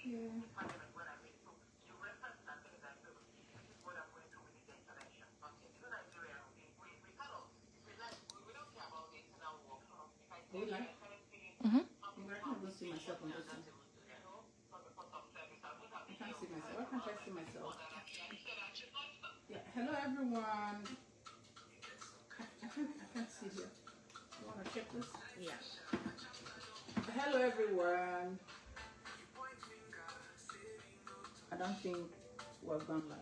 Mm-hmm. I can't even see myself on this one. I can't see myself. Why can't I see myself? Yeah. Hello, everyone. I can't see here. You want to check this? Yeah. Hello, everyone. I don't think we're gone live.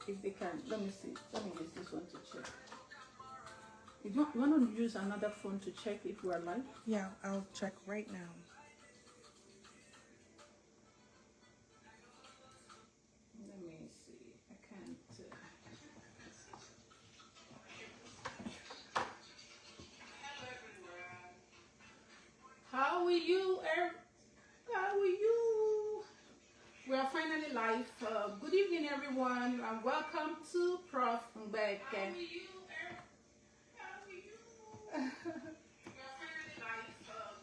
If they can, let me see. Let me use this one to check. You want to use another phone to check if we're live? Yeah, I'll check right now. Let me see. I can't. Hello, everyone. How are you? How are you? We are finally live. Good evening, everyone, and welcome to Prof. Mbeke. How are you? We are finally live.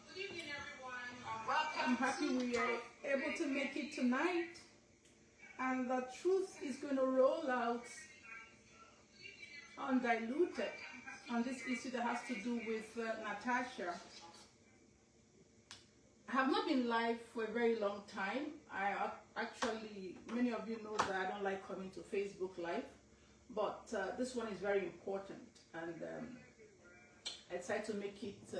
Good evening, everyone, and welcome. I'm happy we are able to make it tonight, and the truth is going to roll out undiluted on this issue that has to do with Natasha. I have not been live for a very long time. Actually, many of you know that I don't like coming to Facebook Live, but this one is very important, and I decided to make it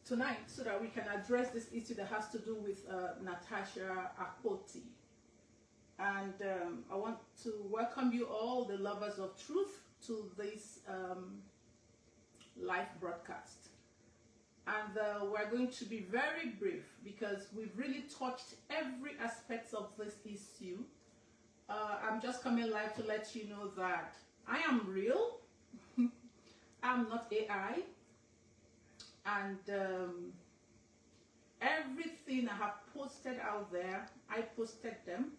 tonight so that we can address this issue that has to do with Natasha Akpoti. And I want to welcome you all, the lovers of truth, to this live broadcast. And we're going to be very brief because we've really touched every aspect of this issue. I'm just coming live to let you know that I am real. I'm not AI. And everything I have posted out there, I posted them.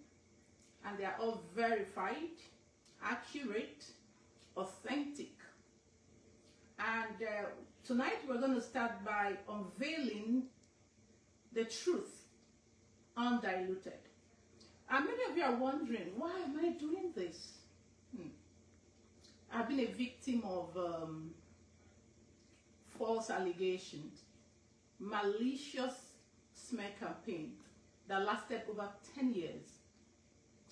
And they are all verified, accurate, authentic. And tonight we're going to start by unveiling the truth, undiluted. And many of you are wondering, why am I doing this? I've been a victim of false allegations, malicious smear campaign that lasted over 10 years.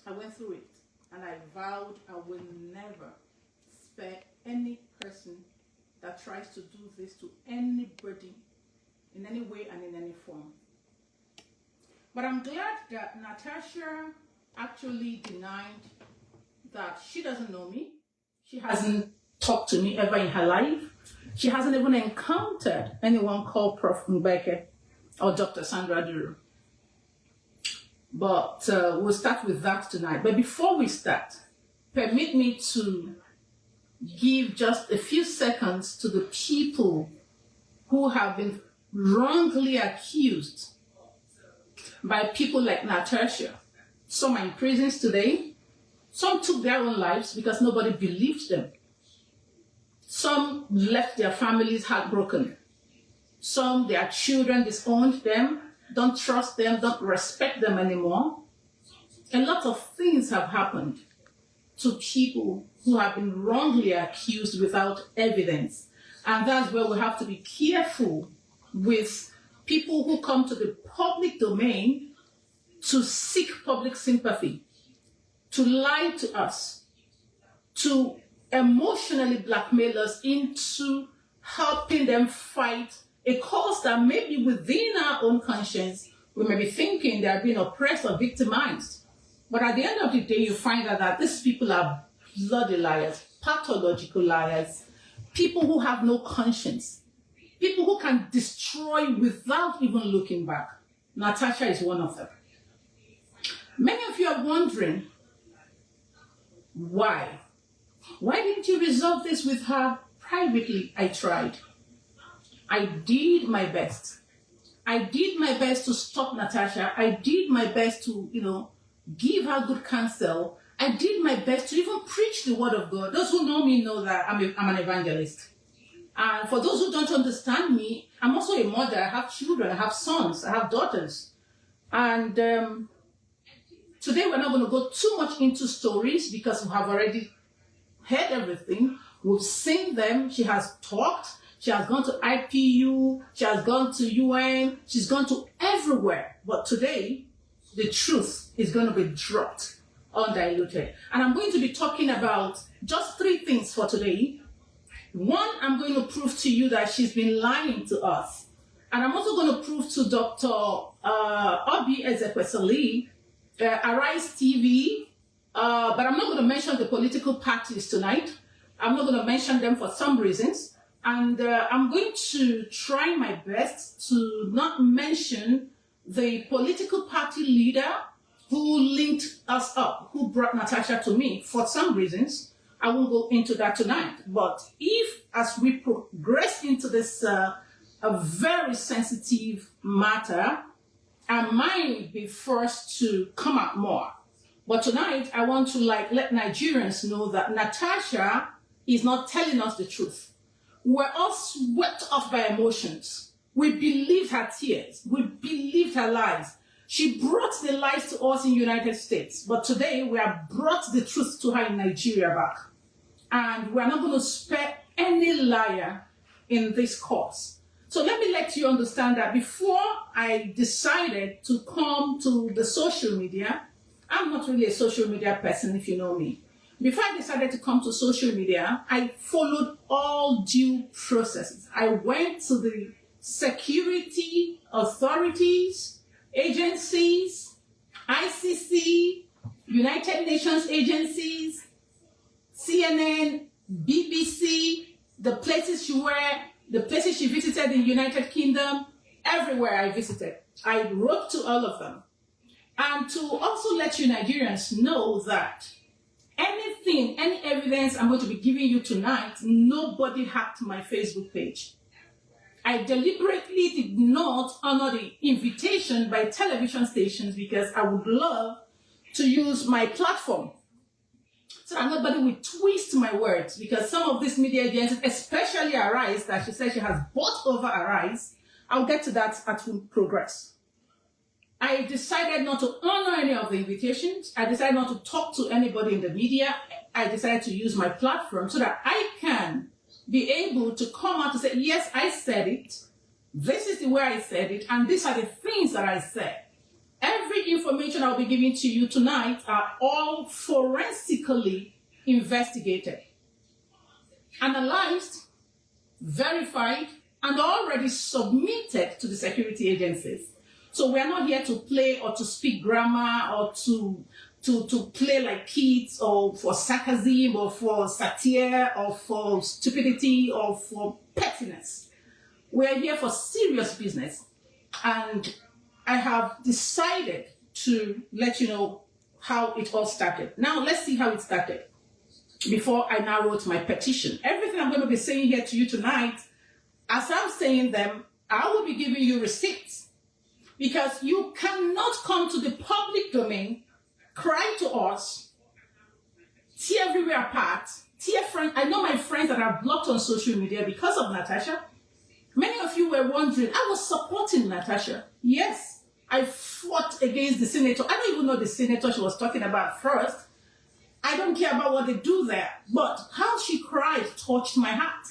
I went through it, and I vowed I will never spare any person that tries to do this to anybody in any way and in any form. But I'm glad that Natasha actually denied that she doesn't know me. She hasn't talked to me ever in her life. She hasn't even encountered anyone called Prof. Mbeke or Dr. Sandra Duru. But we'll start with that tonight. But before we start, permit me to give just a few seconds to the people who have been wrongly accused by people like Natasha. Some are in prisons today. Some took their own lives because nobody believed them. Some left their families heartbroken. Some, their children disowned them, don't trust them, don't respect them anymore. A lot of things have happened to people who have been wrongly accused without evidence. And that's where we have to be careful with people who come to the public domain to seek public sympathy, to lie to us, to emotionally blackmail us into helping them fight a cause that maybe within our own conscience, we may be thinking they are being oppressed or victimized. But at the end of the day, you find out that these people are bloody liars, pathological liars, people who have no conscience, people who can destroy without even looking back. Natasha is one of them. Many of you are wondering, why? Why didn't you resolve this with her privately? I tried. I did my best. I did my best to stop Natasha. I did my best to, give her good counsel. I did my best to even preach the word of God. Those who know me know that I'm an evangelist. And for those who don't understand me, I'm also a mother. I have children, I have sons, I have daughters. And today we're not going to go too much into stories because we have already heard everything. We've seen them. She has talked. She has gone to IPU. She has gone to UN. She's gone to everywhere. But today, the truth is going to be dropped undiluted. And I'm going to be talking about just 3 things for today. One, I'm going to prove to you that she's been lying to us. And I'm also going to prove to Dr. Obi Ezekwesili, Arise TV, but I'm not going to mention the political parties tonight. I'm not going to mention them for some reasons. And I'm going to try my best to not mention the political party leader who linked us up, who brought Natasha to me for some reasons. I won't go into that tonight. But if, as we progress into this a very sensitive matter, I might be forced to come out more. But tonight, I want to let Nigerians know that Natasha is not telling us the truth. We're all swept off by emotions. We believed her tears. We believed her lies. She brought the lies to us in the United States. But today, we have brought the truth to her in Nigeria back. And we're not going to spare any liar in this cause. So let me let you understand that before I decided to come to the social media, I'm not really a social media person if you know me. Before I decided to come to social media, I followed all due processes. I went to the security authorities, agencies, ICC, United Nations agencies, CNN, BBC, the places she were, the places she visited in the United Kingdom, everywhere I visited. I wrote to all of them. And to also let you Nigerians know that anything, any evidence I'm going to be giving you tonight, nobody hacked my Facebook page. I deliberately did not honor the invitation by television stations because I would love to use my platform so that nobody will twist my words, because some of these media agencies, especially Arise, that she says she has bought over Arise, I'll get to that as we progress. I decided not to honor any of the invitations. I decided not to talk to anybody in the media. I decided to use my platform so that I can be able to come out and say, yes, I said it. This is the way I said it. And these are the things that I said. Every information I'll be giving to you tonight are all forensically investigated, analyzed, verified, and already submitted to the security agencies. So we are not here to play or to speak grammar or to play like kids or for sarcasm or for satire or for stupidity or for pettiness. We are here for serious business. And I have decided to let you know how it all started. Now, let's see how it started before I now wrote my petition. Everything I'm going to be saying here to you tonight, as I'm saying them, I will be giving you receipts, because you cannot come to the public domain, cry to us, tear everywhere apart, tear friends. I know my friends that are blocked on social media because of Natasha. Many of you were wondering, I was supporting Natasha. Yes. I fought against the senator. I don't even know the senator she was talking about first. I don't care about what they do there. But how she cried touched my heart.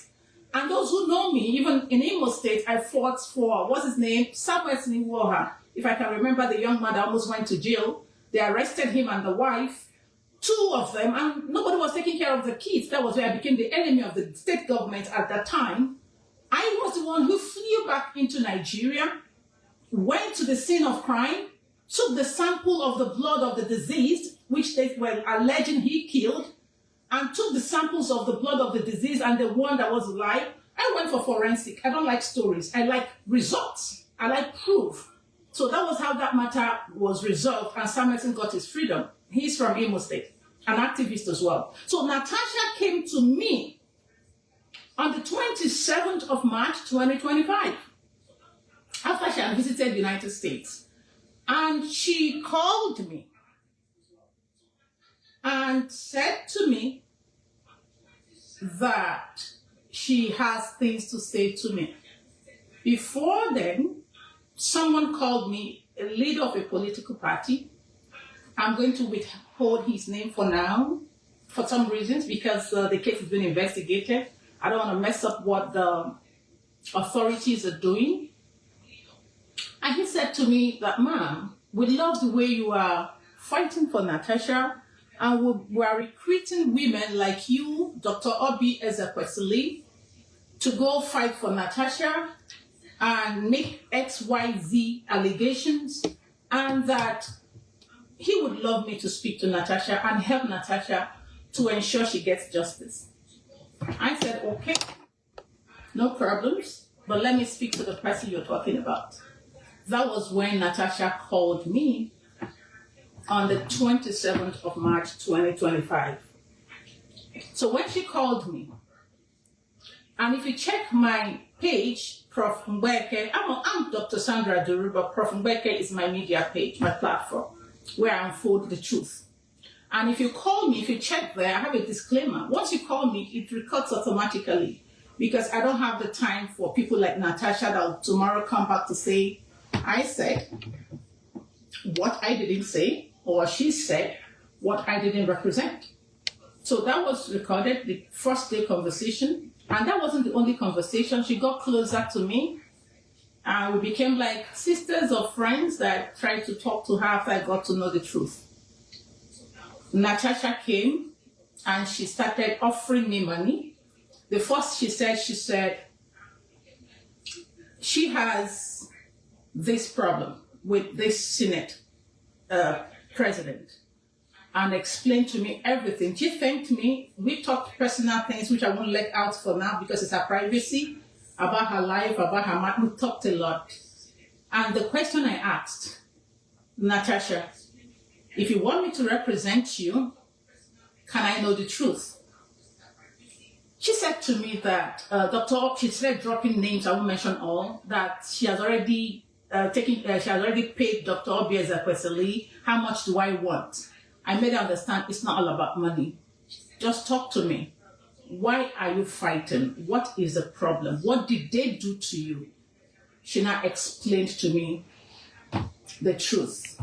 And those who know me, even in Imo State, I fought for, what's his name? Samuel Siniwoha. If I can remember, the young man that almost went to jail. They arrested him and the wife, 2 of them, and nobody was taking care of the kids. That was where I became the enemy of the state government at that time. I was the one who flew back into Nigeria, went to the scene of crime, took the sample of the blood of the deceased, which they were alleging he killed, and took the samples of the blood of the deceased and the one that was alive. I went for forensic. I don't like stories. I like results. I like proof. So that was how that matter was resolved, and Samuelson got his freedom. He's from Imo State, an activist as well. So Natasha came to me on the 27th of March, 2025, after she had visited the United States. And she called me and said to me that she has things to say to me. Before then, someone called me, a leader of a political party. I'm going to withhold his name for now, for some reasons, because the case has been investigated. I don't want to mess up what the authorities are doing. And he said to me that, ma'am, we love the way you are fighting for Natasha, and we are recruiting women like you, Dr. Obi Ezekwesili, to go fight for Natasha and make XYZ allegations, and that he would love me to speak to Natasha and help Natasha to ensure she gets justice. I said, okay, no problems, but let me speak to the person you're talking about. That was when Natasha called me on the 27th of March, 2025. So when she called me, and if you check my page, Prof. Mbeke, I'm Dr. Sandra Duru, but Prof. Mbeke is my media page, my platform, where I unfold the truth. And if you call me, if you check there, I have a disclaimer. Once you call me, it records automatically, because I don't have the time for people like Natasha that will tomorrow come back to say, I said what I didn't say, or she said what I didn't represent. So that was recorded, the first day conversation. And that wasn't the only conversation. She got closer to me. And we became like sisters or friends that tried to talk to her after I got to know the truth. Natasha came and she started offering me money. The first she said she has this problem with this Senate President, and explained to me everything. She thanked me. We talked personal things, which I won't let out for now because it's her privacy, about her life, about her mind. We talked a lot. And the question I asked, Natasha, if you want me to represent you, can I know the truth? She said to me that she started dropping names, I won't mention all, that she has already paid Dr. Obi Ezekwesili. How much do I want? I made her understand it's not all about money. Just talk to me. Why are you fighting? What is the problem? What did they do to you? She now explained to me the truth.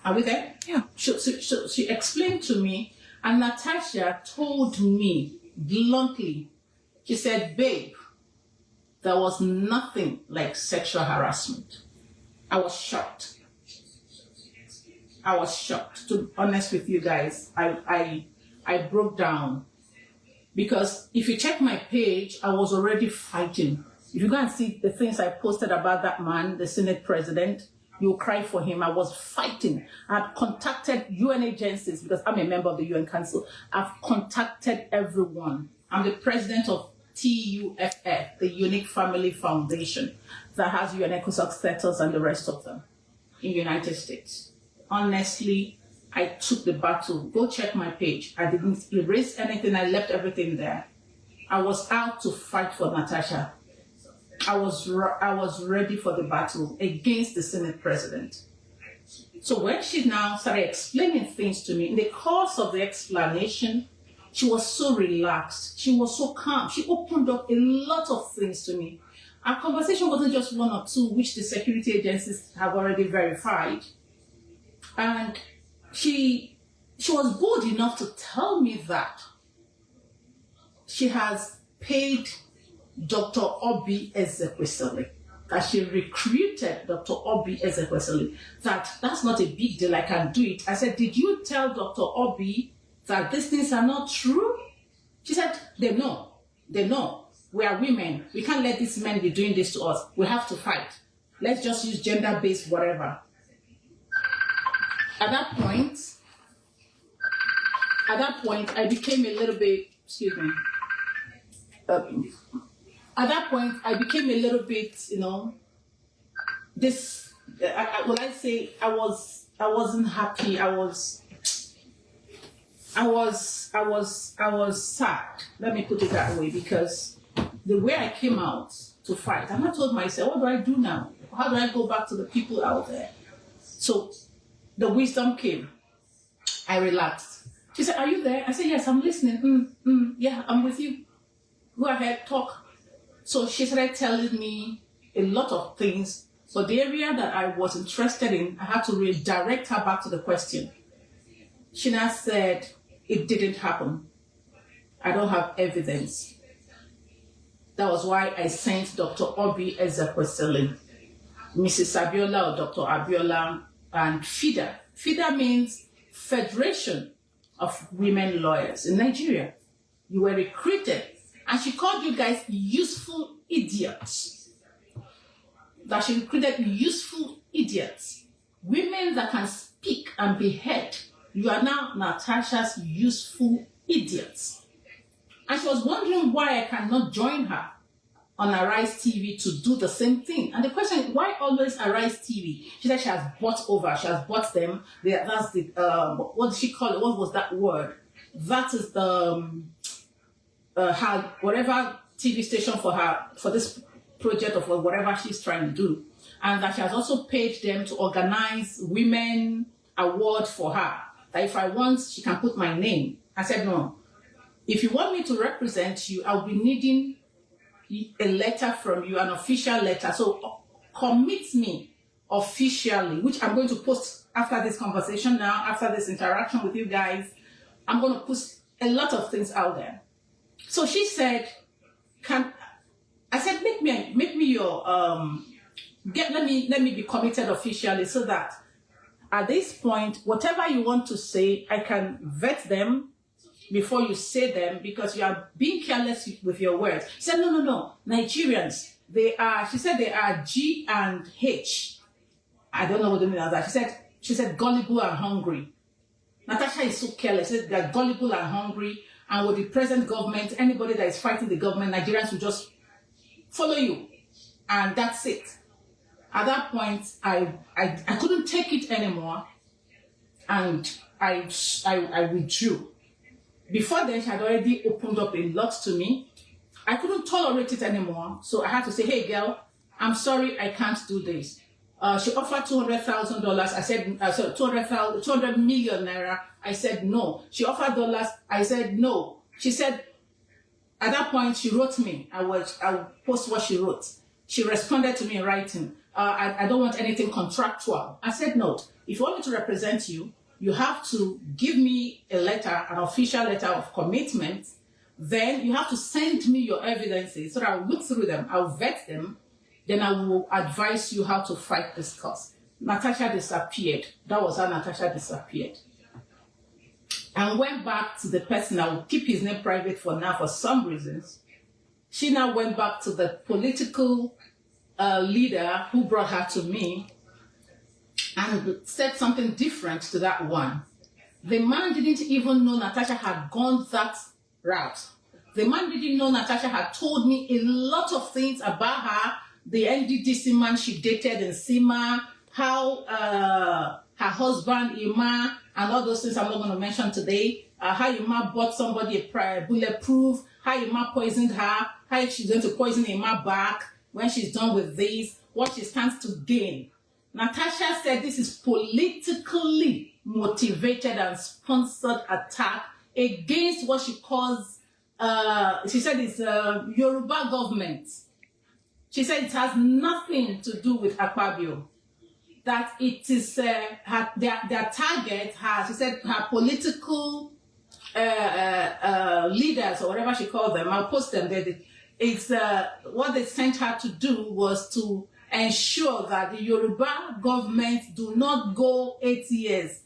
Are we there? Yeah. She explained to me, and Natasha told me bluntly, she said, babe, there was nothing like sexual harassment. I was shocked. To be honest with you guys, I broke down. Because if you check my page, I was already fighting. If you go and see the things I posted about that man, the Senate President, you'll cry for him. I was fighting. I've contacted UN agencies because I'm a member of the UN Council. I've contacted everyone. I'm the president of TUFF, the Unique Family Foundation, that has UNECOSOC status and the rest of them in the United States. Honestly, I took the battle. Go check my page. I didn't erase anything. I left everything there. I was out to fight for Natasha. I was ready for the battle against the Senate President. So when she now started explaining things to me, in the course of the explanation, she was so relaxed. She was so calm. She opened up a lot of things to me. Our conversation wasn't just one or two, which the security agencies have already verified. And she was bold enough to tell me that she has paid Dr. Obi Ezekwesili, that she recruited Dr. Obi Ezekwesili, that's not a big deal, I can do it. I said, did you tell Dr. Obi that these things are not true? She said, they know. We are women. We can't let these men be doing this to us. We have to fight. Let's just use gender-based whatever. At that point, I became a little bit, at that point, I became a little bit, I wasn't happy. I was sad. Let me put it that way, because the way I came out to fight, and I told myself, what do I do now? How do I go back to the people out there? So the wisdom came. I relaxed. She said, are you there? I said, yes, I'm listening. Yeah, I'm with you. Go ahead, talk. So she started telling me a lot of things. But the area that I was interested in, I had to redirect her back to the question. She now said, it didn't happen. I don't have evidence. That was why I sent Dr. Obi Ezekwesili, Mrs. Abiola or Dr. Abiola, and FIDA. FIDA means Federation of Women Lawyers in Nigeria. You were recruited, and she called you guys useful idiots. That she recruited useful idiots. Women that can speak and be heard. You are now Natasha's useful idiots. And she was wondering why I cannot join her on Arise TV to do the same thing. And the question is, why always Arise TV? She said she has bought them. That's the, what did she call it? What was that word? That is the, her, whatever TV station for this project of whatever she's trying to do. And that she has also paid them to organize women award for her. That if I want, she can put my name. I said, no. If you want me to represent you, I'll be needing a letter from you, an official letter. So commit me officially, which I'm going to post after this conversation now, after this interaction with you guys. I'm going to put a lot of things out there. So she said, I said, make me your, let me be committed officially so that at this point, whatever you want to say, I can vet them before you say them, because you are being careless with your words. She said, no. Nigerians, she said they are G and H. I don't know what they mean by that. She said gullible and hungry. Natasha is so careless. She said they're gullible and hungry. And with the present government, anybody that is fighting the government, Nigerians will just follow you. And that's it. At that point, I couldn't take it anymore. And I withdrew. Before then, she had already opened up a lot to me. I couldn't tolerate it anymore. So I had to say, hey, girl, I'm sorry, I can't do this. She offered $200,000. I said, 200 million naira. I said, no. She offered dollars. I said, no. She said, at that point, she wrote me. I'll post what she wrote. She responded to me in writing. I don't want anything contractual. I said, no. If you want me to represent you, you have to give me a letter, an official letter of commitment. Then you have to send me your evidences so that I'll look through them, I'll vet them, then I will advise you how to fight this cause. Natasha disappeared. That was how Natasha disappeared. And went back to the person, I will keep his name private for now for some reasons. She now went back to the political leader who brought her to me and said something different to that one. The man didn't even know Natasha had gone that route. The man didn't know Natasha had told me a lot of things about her, the NDDC man she dated in Sima, how her husband, Ima, and all those things I'm not going to mention today, how Ima bought somebody a bulletproof, how Ima poisoned her, how she's going to poison Ima back when she's done with this, what she stands to gain. Natasha said this is politically motivated and sponsored attack against what she calls, she said it's Yoruba government. She said it has nothing to do with Akpabio. That it is their target, she said her political leaders or whatever she called them, I'll post them there. It's what they sent her to do was to ensure that the Yoruba government do not go 8 years.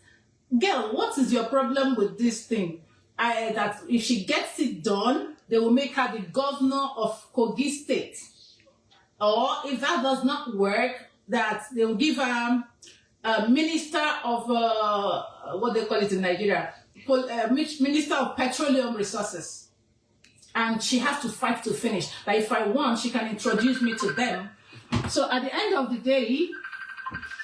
Girl, what is your problem with this thing? That if she gets it done, they will make her the governor of Kogi State. Or if that does not work, that they will give her a minister of, what they call it in Nigeria, Minister of Petroleum Resources. And she has to fight to finish. That if I want, she can introduce me to them. So at the end of the day,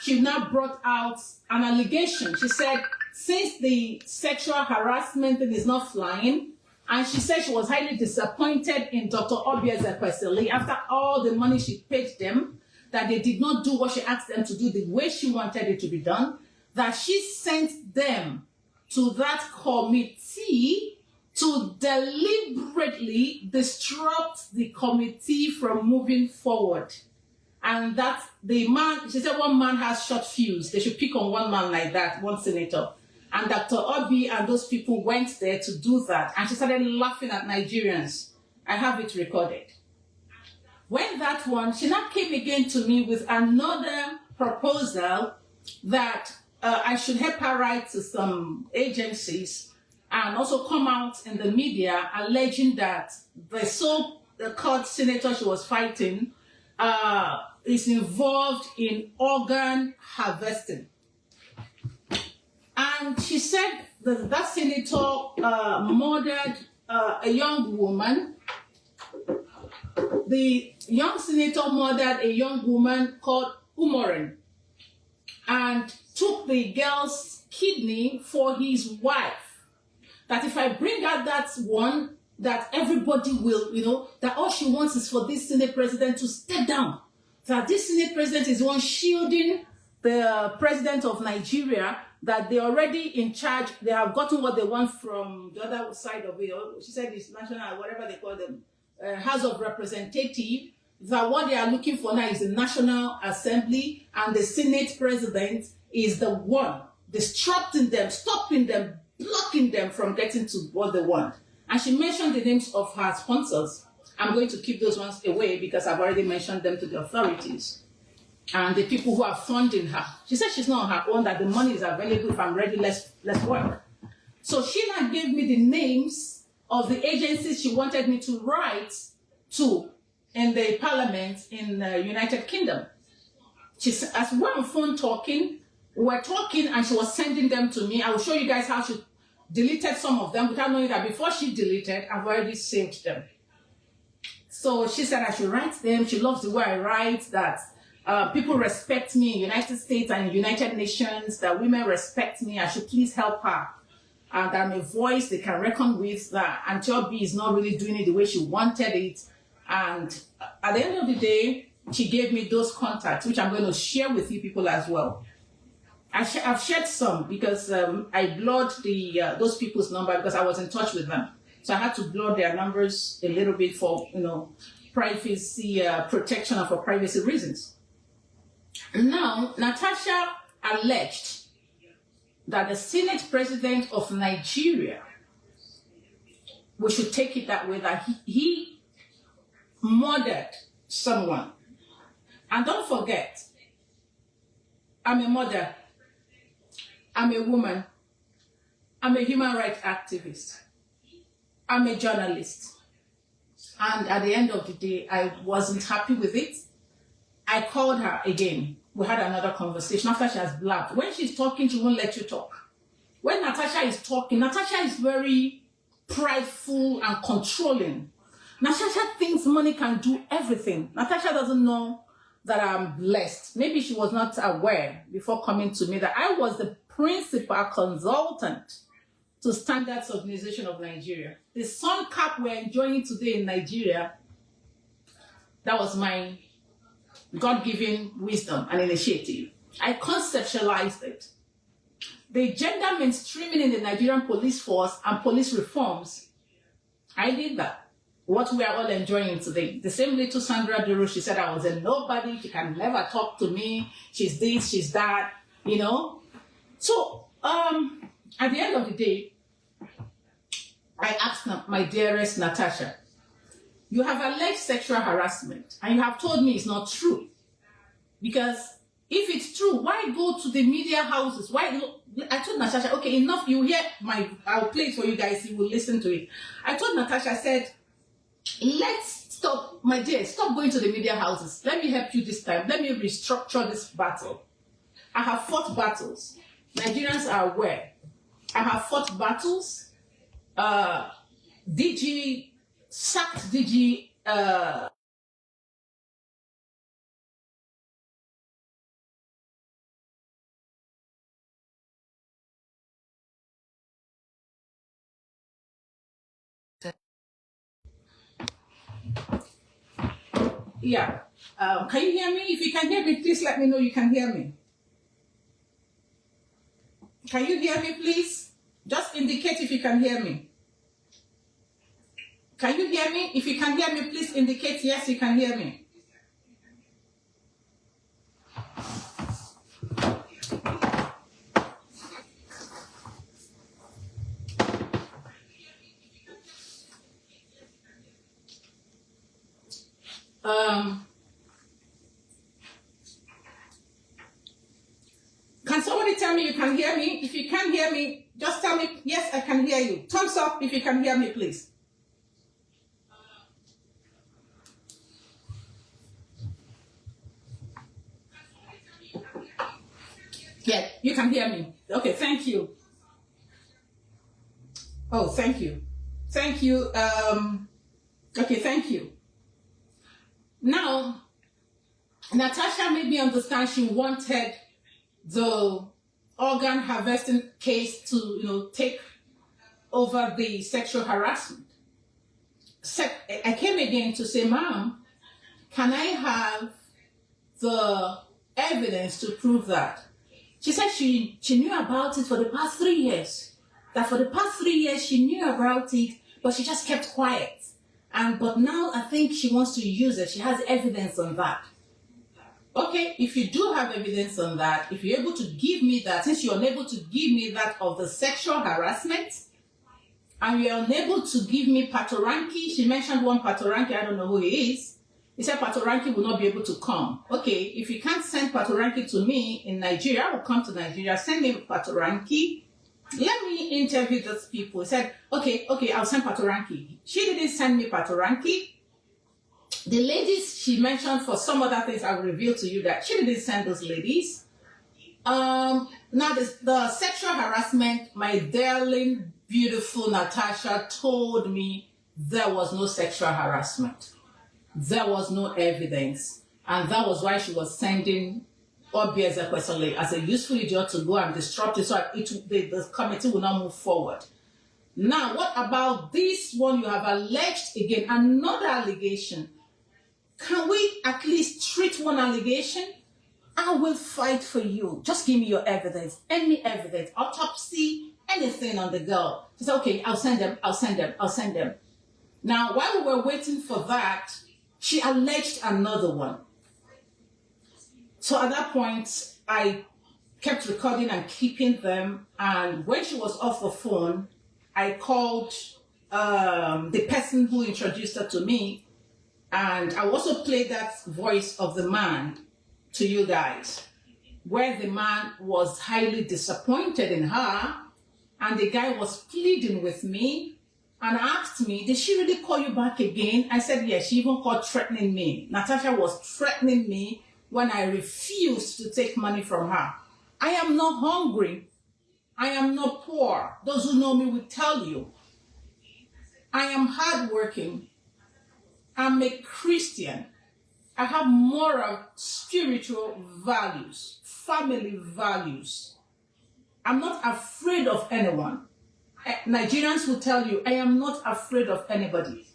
she now brought out an allegation. She said, since the sexual harassment thing is not flying, and she said she was highly disappointed in Dr. Obi Ezekwesili after all the money she paid them, that they did not do what she asked them to do the way she wanted it to be done, that she sent them to that committee to deliberately disrupt the committee from moving forward. And that the man, she said one man has short fuse. They should pick on one man like that, one senator. And Dr. Obi and those people went there to do that. And she started laughing at Nigerians. I have it recorded. When that one, she now came again to me with another proposal that I should help her write to some agencies and also come out in the media alleging that the so-called senator she was fighting is involved in organ harvesting. And she said that that senator murdered a young woman. The young senator murdered a young woman called Umoren and took the girl's kidney for his wife. That if I bring out that one, that everybody will, that all she wants is for this Senate president to step down. That this Senate president is the one shielding the president of Nigeria, that they're already in charge. They have gotten what they want from the other side of it. She said it's national, whatever they call them, House of Representatives. That what they are looking for now is the National Assembly, and the Senate president is the one disrupting them, stopping them, blocking them from getting to what they want. And she mentioned the names of her sponsors. I'm going to keep those ones away because I've already mentioned them to the authorities. And the people who are funding her. She said she's not on her own, that the money is available. If I'm ready, let's work. So she now gave me the names of the agencies she wanted me to write to in the parliament in the United Kingdom. She said, as we were on phone talking, we were talking and she was sending them to me. I will show you guys how she deleted some of them without knowing that before she deleted, I've already saved them. So she said I should write them. She loves the way I write, that people respect me in United States and United Nations, that women respect me. I should please help her. That I'm a voice they can reckon with, that Auntie Obi is not really doing it the way she wanted it. And at the end of the day, she gave me those contacts, which I'm going to share with you people as well. I've shared some because I blurred those people's number because I was in touch with them. So I had to blur their numbers a little bit for, privacy protection and for privacy reasons. Now, Natasha alleged that the Senate President of Nigeria, we should take it that way, that he murdered someone. And don't forget, I'm a mother, I'm a woman, I'm a human rights activist, I'm a journalist. And at the end of the day, I wasn't happy with it. I called her again. We had another conversation after she has blabbed. When she's talking, she won't let you talk. When Natasha is talking, Natasha is very prideful and controlling. Natasha thinks money can do everything. Natasha doesn't know that I'm blessed. Maybe she was not aware before coming to me that I was the principal consultant to Standards Organization of Nigeria. The sun cap we're enjoying today in Nigeria, that was my God-given wisdom and initiative. I conceptualized it. The gender mainstreaming in the Nigerian police force and police reforms, I did that. What we are all enjoying today. The same little Sandra Duru, she said I was a nobody, she can never talk to me, she's this, she's that, So, at the end of the day, I asked my dearest Natasha, you have alleged sexual harassment and you have told me it's not true. Because if it's true, why go to the media houses? I told Natasha, okay, enough, you hear I'll play it for you guys, you will listen to it. I told Natasha, I said, let's stop, my dear, stop going to the media houses. Let me help you this time. Let me restructure this battle. I have fought battles. Nigerians are aware. I have fought battles. DG sacked DG yeah. Can you hear me? If you can hear me, please let me know you can hear me. Can you hear me, please? Just indicate if you can hear me. Can you hear me? If you can hear me, please indicate yes, you can hear me. Can somebody tell me you can hear me? If you can't hear me, just tell me, yes, I can hear you. Thumbs up if you can hear me, please. Yeah, you can hear me. Okay, thank you. Oh, thank you. Thank you. Okay, thank you. Now, Natasha made me understand she wanted the organ harvesting case to, take over the sexual harassment. I came again to say, Ma'am, can I have the evidence to prove that? She said she knew about it for the past 3 years. That for the past 3 years she knew about it, but she just kept quiet. But now I think she wants to use it. She has evidence on that. Okay, if you do have evidence on that, if you're able to give me that, since you're unable to give me that of the sexual harassment, and you're unable to give me Patoranki, she mentioned one Patoranki, I don't know who he is. He said Patoranki will not be able to come. Okay, if you can't send Patoranki to me in Nigeria, I will come to Nigeria, send me Patoranki. Let me interview those people. He said, okay, I'll send Patoranki. She didn't send me Patoranki. The ladies she mentioned for some other things, I will reveal to you that she didn't send those ladies. Now the sexual harassment, my darling, beautiful Natasha told me there was no sexual harassment. There was no evidence. And that was why she was sending Obi Ezekwesili as a useful idiot to go and disrupt it so the committee will not move forward. Now, what about this one you have alleged again? Another allegation. Can we at least treat one allegation? I will fight for you. Just give me your evidence. Any evidence. Autopsy, anything on the girl. She said, okay, I'll send them. Now, while we were waiting for that, she alleged another one. So at that point, I kept recording and keeping them. And when she was off the phone, I called the person who introduced her to me. And I also played that voice of the man to you guys, where the man was highly disappointed in her. And the guy was pleading with me and asked me, did she really call you back again? I said, yes, she even called threatening me. Natasha was threatening me when I refused to take money from her. I am not hungry. I am not poor. Those who know me will tell you. I am hardworking. I'm a Christian. I have moral, spiritual values, family values. I'm not afraid of anyone. Nigerians will tell you, I am not afraid of anybody.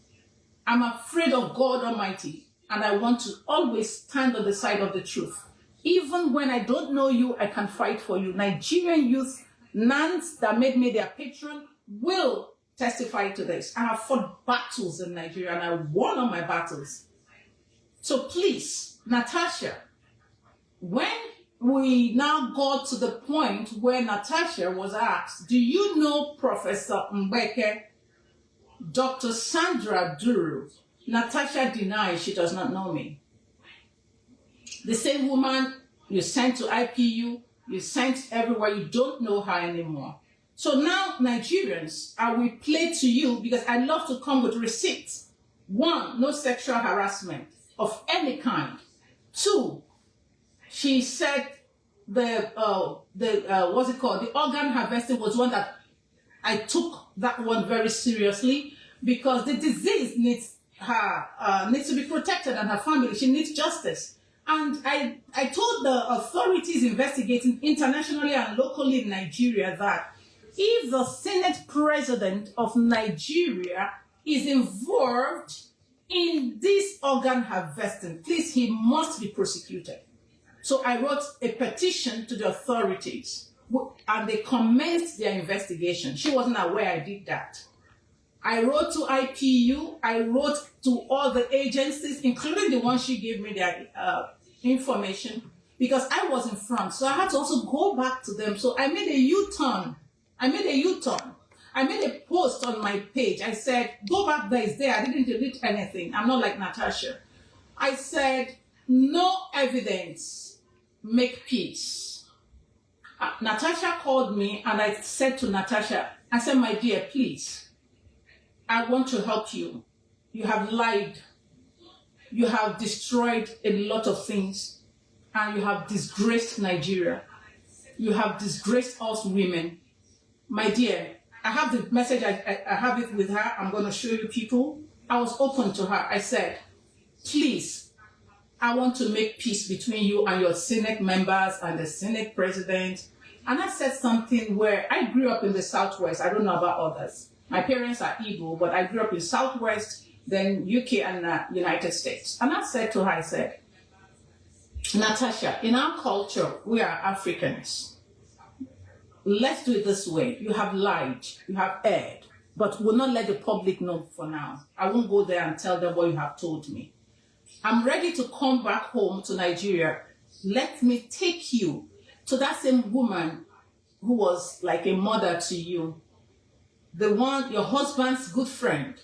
I'm afraid of God Almighty, and I want to always stand on the side of the truth. Even when I don't know you, I can fight for you. Nigerian youth, nuns that made me their patron, will testify to this. I have fought battles in Nigeria, and I won on my battles. So please, Natasha, when we now got to the point where Natasha was asked, do you know Professor Mbeke, Dr. Sandra Duru? Natasha denies she does not know me. The same woman you sent to IPU, you sent everywhere, you don't know her anymore. So now, Nigerians, I will play to you because I love to come with receipts. 1, no sexual harassment of any kind. 2, she said the organ harvesting was one that I took that one very seriously because the disease needs to be protected and her family. She needs justice. And I told the authorities investigating internationally and locally in Nigeria that if the Senate President of Nigeria is involved in this organ harvesting, please, he must be prosecuted. So I wrote a petition to the authorities and they commenced their investigation. She wasn't aware I did that. I wrote to IPU, I wrote to all the agencies, including the ones she gave me their information, because I was in front. So I had to also go back to them. So I made a U-turn. I made a post on my page. I said, go back there, it's there. I didn't delete anything. I'm not like Natasha. I said, no evidence, make peace. Natasha called me and I said to Natasha, I said, my dear, please, I want to help you. You have lied. You have destroyed a lot of things. And you have disgraced Nigeria. You have disgraced us women. My dear, I have the message. I have it with her. I'm going to show you people. I was open to her. I said, please, I want to make peace between you and your Senate members and the Senate President. And I said something where I grew up in the Southwest. I don't know about others. My parents are Igbo, but I grew up in Southwest, then UK and United States. And I said to her, I said, Natasha, in our culture, we are Africans. Let's do it this way. You have lied, you have erred, but we'll not let the public know for now. I won't go there and tell them what you have told me. I'm ready to come back home to Nigeria. Let me take you to that same woman who was like a mother to you. The one, your husband's good friend.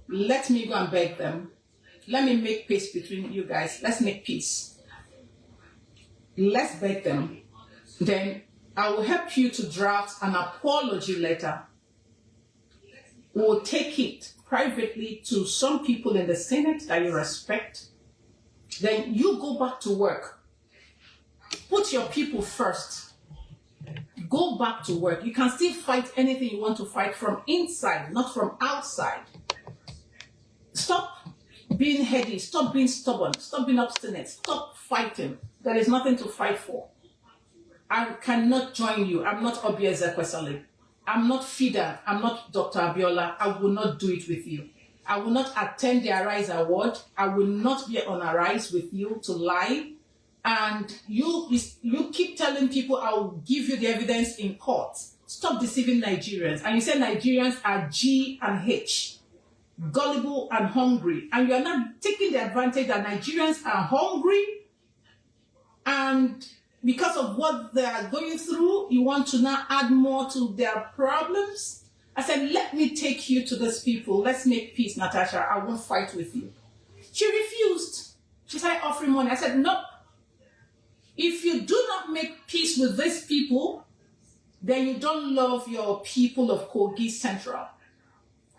Let me go and beg them. Let me make peace between you guys. Let's make peace. Let's beg them. Then I will help you to draft an apology letter. We'll take it privately to some people in the Senate that you respect. Then you go back to work. Put your people first. Go back to work. You can still fight anything you want to fight from inside, not from outside. Stop being heady. Stop being stubborn. Stop being obstinate. Stop fighting. There is nothing to fight for. I cannot join you. I'm not Obi Ezekwesili. I'm not FIDA. I'm not Dr. Abiola. I will not do it with you. I will not attend the Arise Award. I will not be on Arise with you to lie. And you keep telling people I will give you the evidence in court. Stop deceiving Nigerians. And you say Nigerians are G and H, gullible and hungry. And you are not taking the advantage that Nigerians are hungry, and because of what they are going through, you want to now add more to their problems. I said, let me take you to these people. Let's make peace, Natasha. I won't fight with you. She refused. She started offering money. I said, no. If you do not make peace with these people, then you don't love your people of Kogi Central.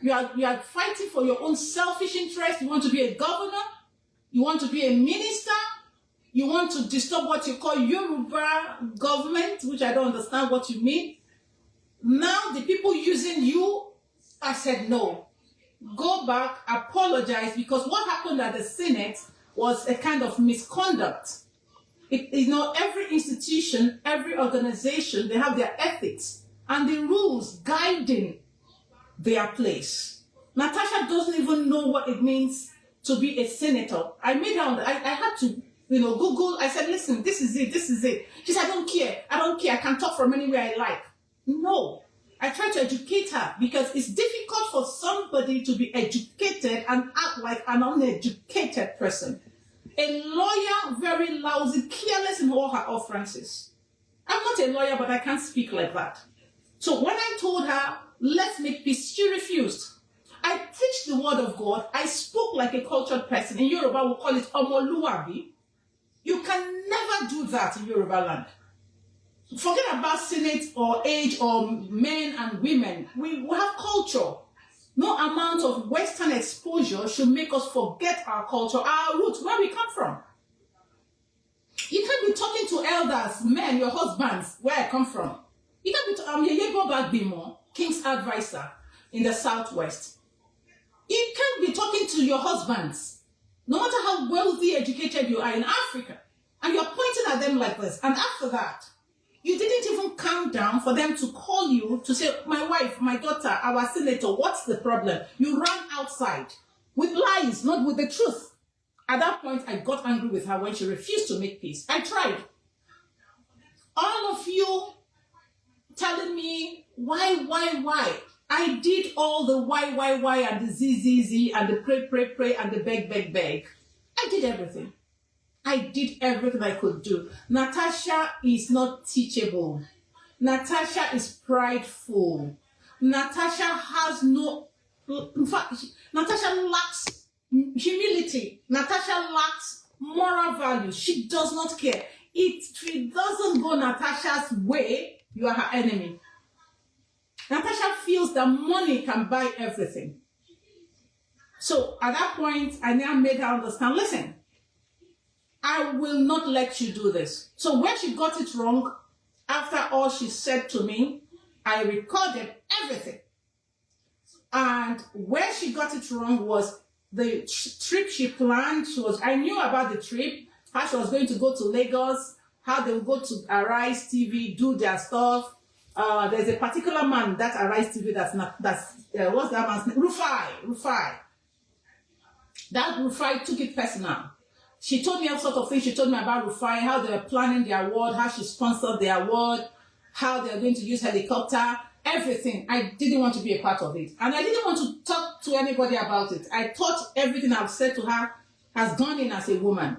You are fighting for your own selfish interest. You want to be a governor. You want to be a minister. You want to disturb what you call Yoruba government, which I don't understand what you mean. Now the people using you, I said no. Go back, apologize, because what happened at the Senate was a kind of misconduct. Every institution, every organization, they have their ethics and the rules guiding their place. Natasha doesn't even know what it means to be a senator. I made her, I had to, Google. I said, listen, this is it. She said, I don't care. I can talk from anywhere I like. No. I try to educate her because it's difficult for somebody to be educated and act like an uneducated person. A lawyer, very lousy, careless in all her utterances. I'm not a lawyer, but I can't speak like that. So when I told her, let's make peace, she refused. I preached the word of God. I spoke like a cultured person. In Yoruba, we call it Omoluabi. You can never do that in Yoruba land. Forget about Senate or age or men and women. We have culture. No amount of Western exposure should make us forget our culture, our roots, where we come from. You can't be talking to elders, men, your husbands, where I come from. You can't be I'm Yeyebo Bagbimo, King's advisor in the Southwest. You can't be talking to your husbands, no matter how wealthy, educated you are in Africa, and you're pointing at them like this. And after that, you didn't even calm down for them to call you to say, my wife, my daughter, our senator, what's the problem? You ran outside with lies, not with the truth. At that point, I got angry with her when she refused to make peace. I tried. All of you telling me why. I did all the why and the z and the pray and the beg. I did everything. I did everything I could do. Natasha is not teachable. Natasha is prideful. Natasha has no, in fact, Natasha lacks humility. Natasha lacks moral values. She does not care. If it doesn't go Natasha's way, you are her enemy. Natasha feels that money can buy everything. So at that point, I now made her understand, listen, I will not let you do this. So when she got it wrong, after all she said to me, I recorded everything. And where she got it wrong was the trip she planned. I knew about the trip, how she was going to go to Lagos, how they would go to Arise TV, do their stuff. There's a particular man that Arise TV what's that man's name? Rufai. That Rufai took it personal. She told me all sorts of things. She told me about Rufai, how they were planning the award, how she sponsored the award, how they're going to use helicopter, everything. I didn't want to be a part of it. And I didn't want to talk to anybody about it. I thought everything I've said to her has gone in as a woman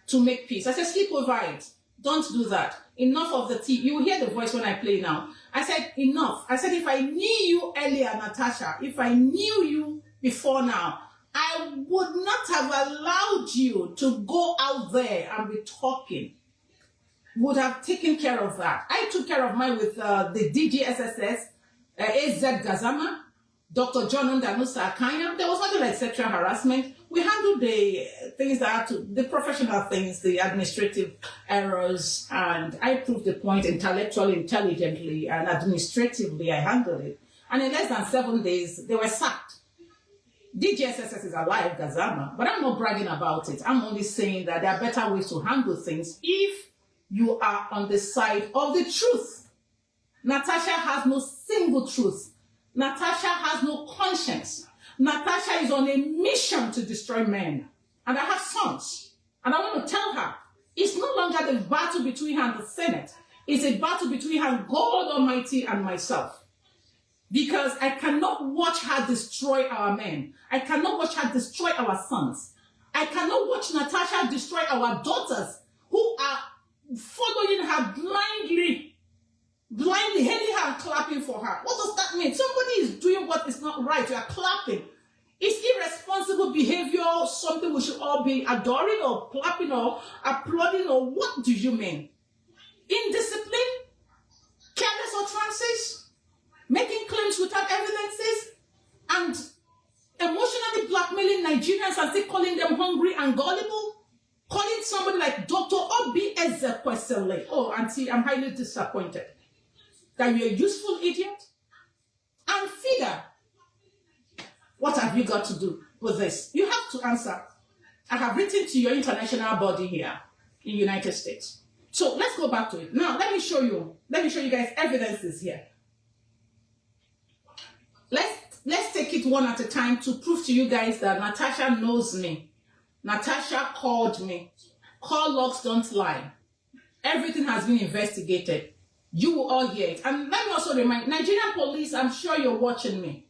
to make peace. I said, sleep over it. Don't do that. Enough of the tea. You will hear the voice when I play now. I said, enough. I said, if I knew you earlier, Natasha, if I knew you before now, I would not have allowed you to go out there and be talking. Would have taken care of that. I took care of mine with the DGSSS, AZ Gazama, Dr. John Danusa Akanya. There was nothing like sexual harassment. We handled the things the professional things, the administrative errors, and I proved the point intellectually, intelligently, and administratively I handled it. And in less than 7 days, they were sacked. DGSSS is alive, Gazama, but I'm not bragging about it. I'm only saying that there are better ways to handle things if you are on the side of the truth. Natasha has no single truth. Natasha has no conscience. Natasha is on a mission to destroy men. And I have sons. And I want to tell her, it's no longer the battle between her and the Senate. It's a battle between her and God Almighty and myself. Because I cannot watch her destroy our men. I cannot watch her destroy our sons. I cannot watch Natasha destroy our daughters who are following her blindly, hailing her and clapping for her. What does that mean? Somebody is doing what is not right. You are clapping. Is irresponsible behavior something we should all be adoring or clapping or applauding, or what do you mean? Indiscipline? Careless utterances? Making claims without evidences? And emotionally blackmailing Nigerians and still calling them hungry and gullible? Calling somebody like Dr. Obi Ezekwesili. Oh, Auntie, I'm highly disappointed that you're a useful idiot. And figure, what have you got to do with this? You have to answer. I have written to your international body here in the United States. So let's go back to it. Now, let me show you guys evidences here. Let's take it one at a time to prove to you guys that Natasha knows me. Natasha called me. Call logs don't lie. Everything has been investigated. You will all hear it. And let me also remind Nigerian police, I'm sure you're watching me.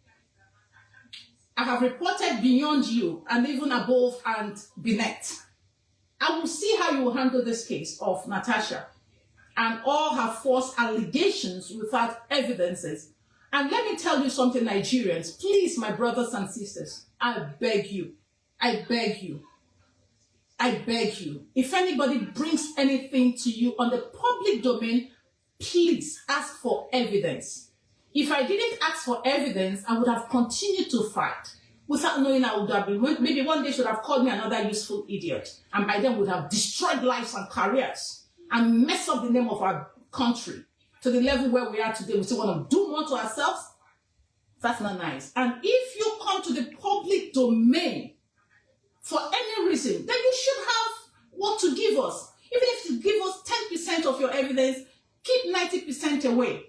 I have reported beyond you and even above and beneath. I will see how you will handle this case of Natasha and all her false allegations without evidences. And let me tell you something, Nigerians. Please, my brothers and sisters, I beg you. I beg you. I beg you. If anybody brings anything to you on the public domain, please ask for evidence. If I didn't ask for evidence, I would have continued to fight without knowing I would have been, maybe one day should have called me another useful idiot. And by then would have destroyed lives and careers and messed up the name of our country to the level where we are today. We still want to do more to ourselves. That's not nice. And if you come to the public domain for any reason, then you should have what to give us. Even if you give us 10% of your evidence, keep 90% away.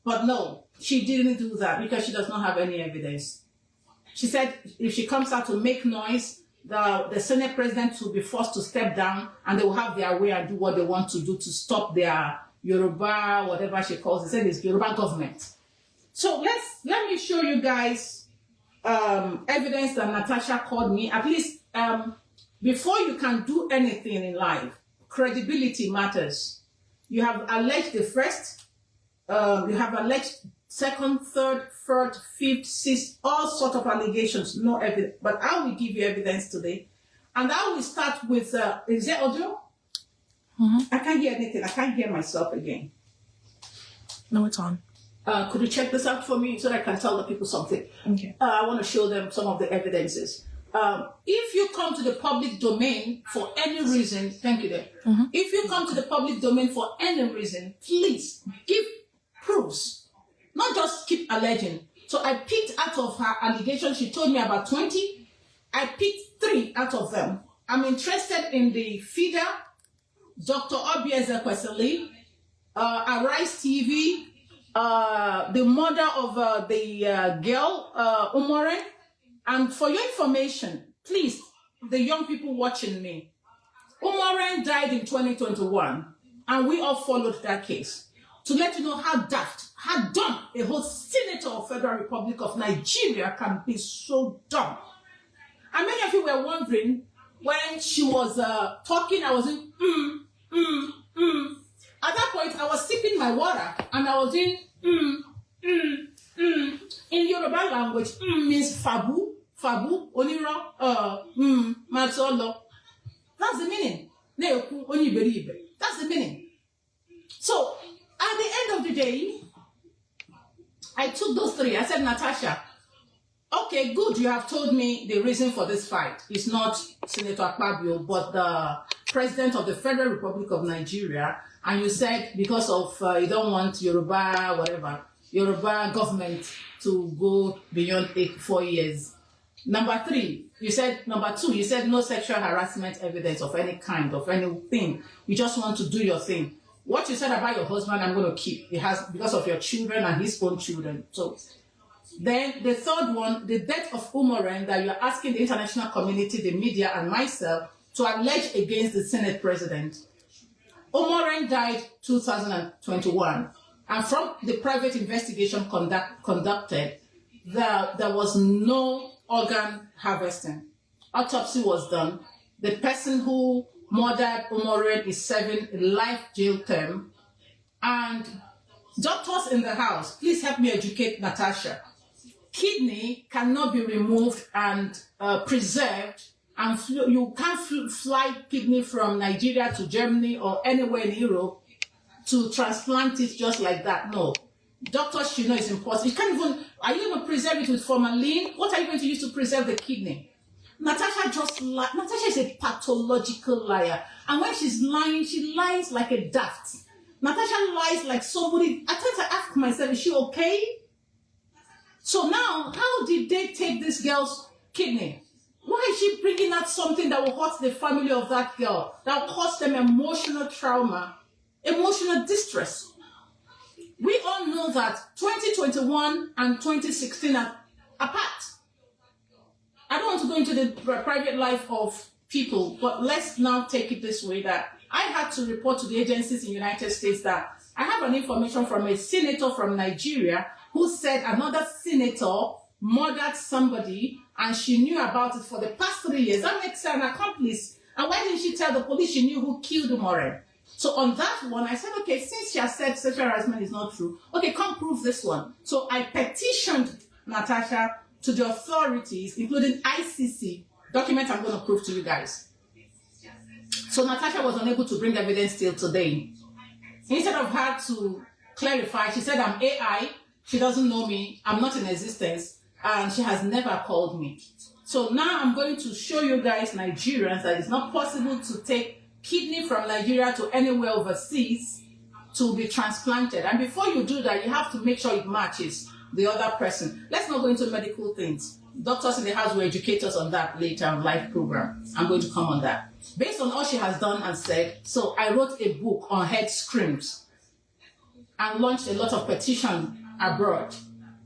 But no, she didn't do that because she does not have any evidence. She said if she comes out to make noise, the Senate President will be forced to step down, and they will have their way and do what they want to do to stop their Yoruba, whatever she calls it. Said it's Yoruba government. So let me show you guys evidence that Natasha called me. At least before you can do anything in life, credibility matters. You have alleged the first, you have alleged second, third, fourth, fifth, sixth, all sorts of allegations, no evidence. But I will give you evidence today. And I will start with, is there audio? I can't hear anything. I can't hear myself again. No, it's on. Could you check this out for me so that I can tell the people something? Okay. I want to show them some of the evidences. If you come to the public domain for any reason, thank you there. If you come to the public domain for any reason, please give proofs, not just keep alleging. So I picked out of her allegations, she told me about 20. I picked 3 out of them. I'm interested in the feeder, Dr. Obieze Kwesili, Arise TV, the mother of the girl, Umore. And for your information, please, the young people watching me, Umore died in 2021, and we all followed that case. To let you know how daft, how dumb a whole senator of Federal Republic of Nigeria can be so dumb. And many of you were wondering, when she was talking, I was in, At that point, I was sipping my water, and I was in, In Yoruba language, means fabu, oniro, matsolo. That's the meaning. That's the meaning. So, at the end of the day, I took those 3. I said, Natasha, okay, good, you have told me the reason for this fight. It's not Senator Akpabio, but the President of the Federal Republic of Nigeria. And you said because of, you don't want Yoruba, whatever, Yoruba government to go beyond 4 years. Number 3, you said, number 2, you said no sexual harassment evidence of any kind, of anything. You just want to do your thing. What you said about your husband, I'm going to keep. It has, because of your children and his own children. So, then the third one, the death of Umoren, that you're asking the international community, the media, and myself to allege against the Senate President. Umoren died 2021. And from the private investigation conducted, there was no organ harvesting. Autopsy was done. The person who murdered Umoren is serving a life jail term. And doctors in the house, please help me educate Natasha. Kidney cannot be removed and preserved, and you can't fly kidney from Nigeria to Germany or anywhere in Europe to transplant it just like that. No. Doctors should know it's impossible. You can't even, are you going to preserve it with formalin? What are you going to use to preserve the kidney? Natasha Natasha is a pathological liar. And when she's lying, she lies like a daft. Natasha lies like somebody. I tend to ask myself, is she okay? So now, how did they take this girl's kidney? Why is she bringing out something that will hurt the family of that girl, that will cause them emotional trauma, emotional distress? We all know that 2021 and 2016 are apart. I don't want to go into the private life of people, but let's now take it this way, that I had to report to the agencies in the United States that I have an information from a senator from Nigeria who said another senator murdered somebody and she knew about it for the past 3 years. That makes her an accomplice. And why didn't she tell the police she knew who killed Umoren? So on that one, I said, okay, since she has said sexual harassment is not true, okay, come prove this one. So I petitioned Natasha to the authorities, including ICC, document I'm going to prove to you guys. So Natasha was unable to bring evidence till today. Instead of her to clarify, she said, I'm AI, she doesn't know me, I'm not in existence, and she has never called me. So now I'm going to show you guys, Nigerians, that it's not possible to take kidney from Nigeria to anywhere overseas to be transplanted. And before you do that, you have to make sure it matches the other person. Let's not go into medical things. Doctors in the house will educate us on that later on live program. I'm going to come on that. Based on all she has done and said, so I wrote a book on head screams and launched a lot of petitions abroad.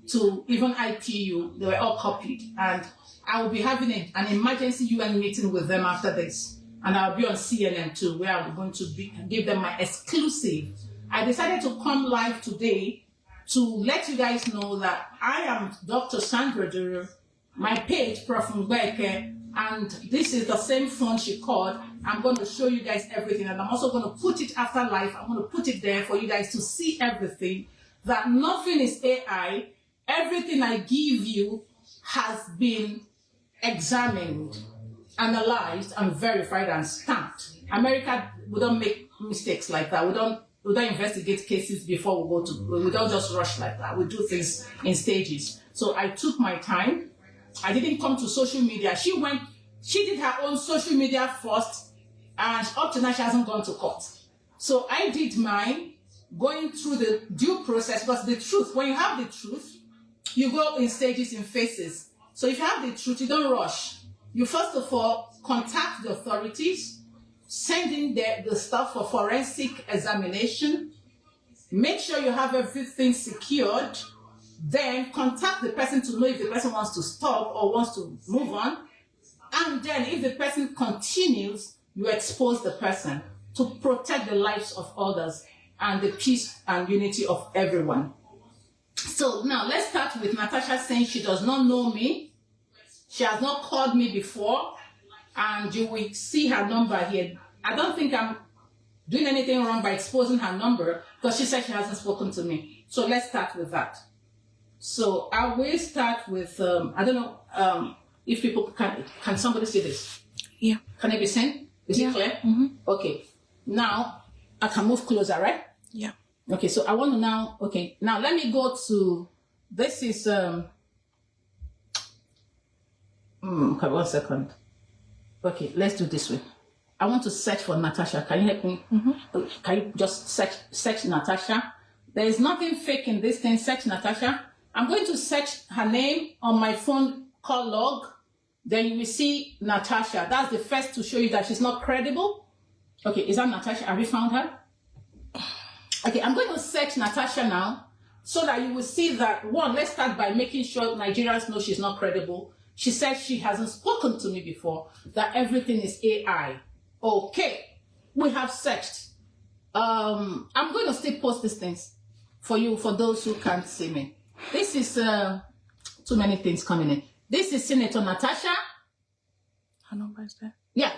to even IPU. They were all copied. And I will be having an emergency UN meeting with them after this. And I'll be on CNN too, where I'm going to give them my exclusive. I decided to come live today to let you guys know that I am Dr. Sandra Duru, my page, Prof. Mbeke, and this is the same phone she called. I'm going to show you guys everything, and I'm also going to put it after live. I'm going to put it there for you guys to see everything, that nothing is AI. Everything I give you has been examined, analyzed, and verified and stamped. America, we don't make mistakes like that. We don't investigate cases before we don't just rush like that. We do things in stages. So I took my time. I didn't come to social media. She did her own social media first, and up to now she hasn't gone to court. So I did mine, going through the due process, because the truth, when you have the truth, you go in stages, in phases. So if you have the truth, you don't rush. You first of all contact the authorities, send in the stuff for forensic examination, make sure you have everything secured, then contact the person to know if the person wants to stop or wants to move on. And then if the person continues, you expose the person to protect the lives of others and the peace and unity of everyone. So now let's start with Natasha saying she does not know me. She has not called me before, and you will see her number here. I don't think I'm doing anything wrong by exposing her number, because she said she hasn't spoken to me. So let's start with that. So I will start with, I don't know if people can somebody see this? Yeah. Can it be seen? Is it clear? Mm-hmm. Okay. Now I can move closer, right? Yeah. Okay, so I want to now, okay, now let me go to, this is, okay, 1 second. Okay, let's do this way. I want to search for Natasha. Can you help me? Mm-hmm. Can you just search Natasha? There is nothing fake in this thing. Search Natasha. I'm going to search her name on my phone call log. Then you will see Natasha. That's the first to show you that she's not credible. Okay, is that Natasha? Have you found her? Okay, I'm going to search Natasha now so that you will see that, one, let's start by making sure Nigerians know she's not credible. She said she hasn't spoken to me before, that everything is AI. Okay, we have searched. I'm going to still post these things for you, for those who can't see me. This is too many things coming in. This is Senator Natasha. Her number is there. Yeah,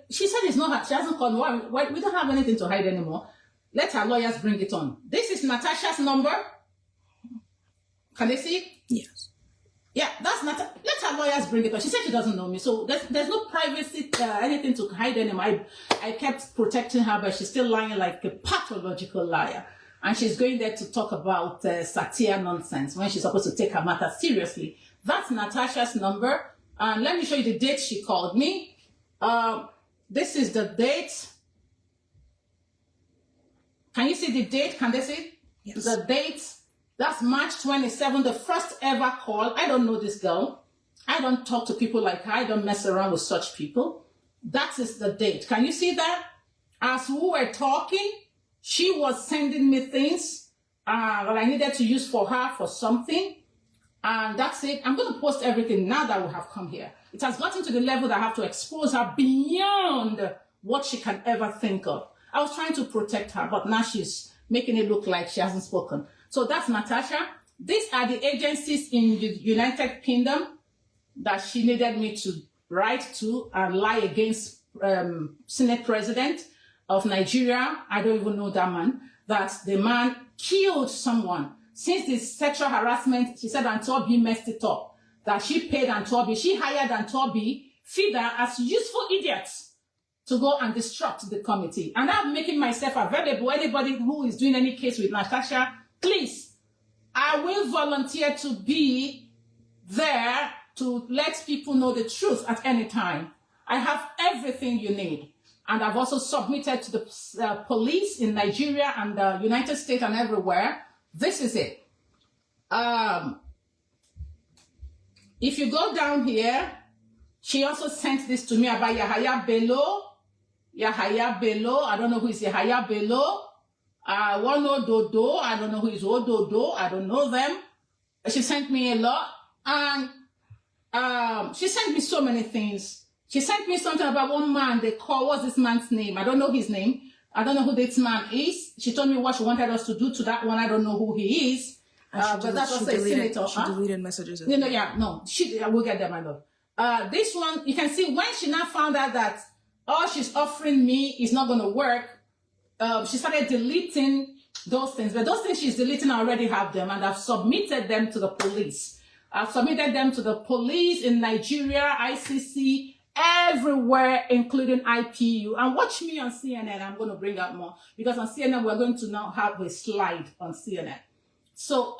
she said it's not her. She hasn't called me. Why? We don't have anything to hide anymore. Let her lawyers bring it on. This is Natasha's number. Can they see it? Yes. Yeah, that's not. Let her lawyers bring it on. She said she doesn't know me, so there's no privacy, anything to hide anymore. I kept protecting her, but she's still lying like a pathological liar. And she's going there to talk about satire nonsense when she's supposed to take her matter seriously. That's Natasha's number. And let me show you the date she called me. This is the date. Can you see the date? Can they see it? Yes. The date. That's March 27, the first ever call. I don't know this girl. I don't talk to people like her. I don't mess around with such people. That is the date. Can you see that? As we were talking, she was sending me things that I needed to use for her for something. And that's it. I'm going to post everything now that we have come here. It has gotten to the level that I have to expose her beyond what she can ever think of. I was trying to protect her, but now she's making it look like she hasn't spoken. So that's Natasha. These are the agencies in the United Kingdom that she needed me to write to and lie against Senate President of Nigeria. I don't even know that man. That the man killed someone. Since the sexual harassment, she said Antobi messed it up. That she paid Antobi. She hired Antobi, feed her as useful idiots to go and disrupt the committee. And I'm making myself available. Anybody who is doing any case with Natasha, please, I will volunteer to be there to let people know the truth at any time. I have everything you need. And I've also submitted to the police in Nigeria and the United States and everywhere. This is it. If you go down here, she also sent this to me about Yahaya Bello. Yahaya Bello. I don't know who is Yahaya Bello. One Ododo. I don't know who is Ododo. I don't know them. She sent me a lot, and she sent me so many things. She sent me something about one man they call, what's this man's name? I don't know his name. I don't know who this man is. She told me what she wanted us to do to that one. I don't know who he is. But that was a senator. She deleted messages. No, we'll get there, my love. This one, you can see when she now found out that all she's offering me is not going to work, she started deleting those things. But those things she's deleting, I already have them, and I've submitted them to the police. I've submitted them to the police in Nigeria, ICC, everywhere, including IPU. And watch me on CNN. I'm going to bring out more, because on CNN, we're going to now have a slide on CNN. So,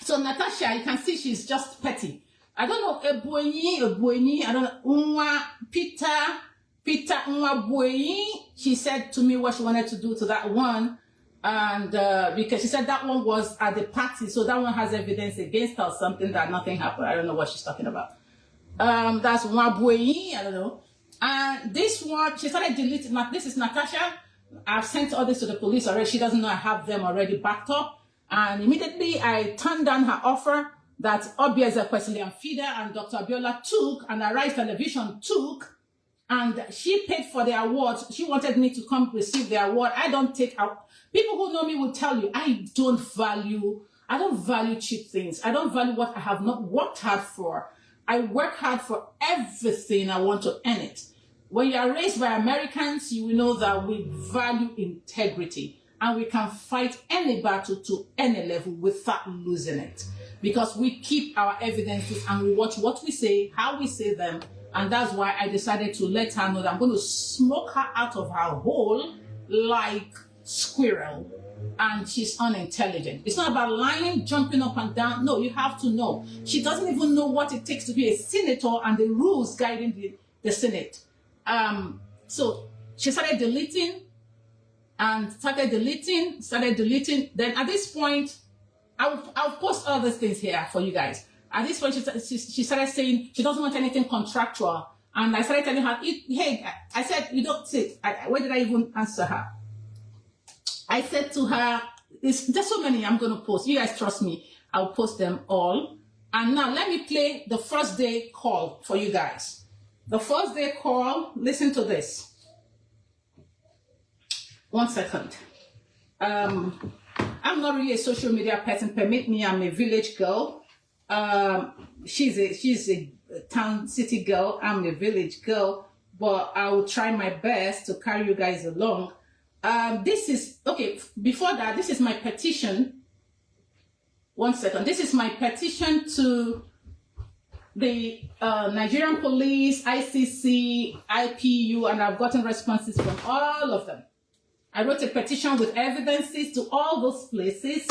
so Natasha, you can see she's just petty. I don't know, Ebueni, I don't know, Peter, Buenyi. She said to me what she wanted to do to that one. And because she said that one was at the party, so that one has evidence against her or something, that nothing happened. I don't know what she's talking about. That's Buenyi, I don't know. And this one, she started deleting. This is Natasha. I've sent all this to the police already. She doesn't know I have them already backed up. And immediately I turned down her offer that Obia Ezekwesili and Fida and Dr. Abiola took, and Arise Television took, and she paid for the award. She wanted me to come receive the award. I don't take out. People who know me will tell you, I don't value cheap things. I don't value what I have not worked hard for. I work hard for everything I want to earn it. When you are raised by Americans, you will know that we value integrity, and we can fight any battle to any level without losing it, because we keep our evidences and we watch what we say, how we say them. And that's why I decided to let her know that I'm going to smoke her out of her hole like squirrel. And she's unintelligent. It's not about lying, jumping up and down. No, you have to know. She doesn't even know what it takes to be a senator and the rules guiding the Senate. So she started deleting. Then at this point, I'll post all these things here for you guys. At this point, she started saying she doesn't want anything contractual. And I started telling her, hey, I said, you don't sit. Where did I even answer her? I said to her, there's so many I'm going to post. You guys trust me. I'll post them all. And now let me play the first day call for you guys. The first day call, listen to this. 1 second. I'm not really a social media person. Permit me, I'm a village girl. She's a town city girl. I'm a village girl, but I will try my best to carry you guys along. This is, okay, before that, this is my petition. 1 second. This is my petition to the Nigerian police, ICC, IPU, and I've gotten responses from all of them. I wrote a petition with evidences to all those places,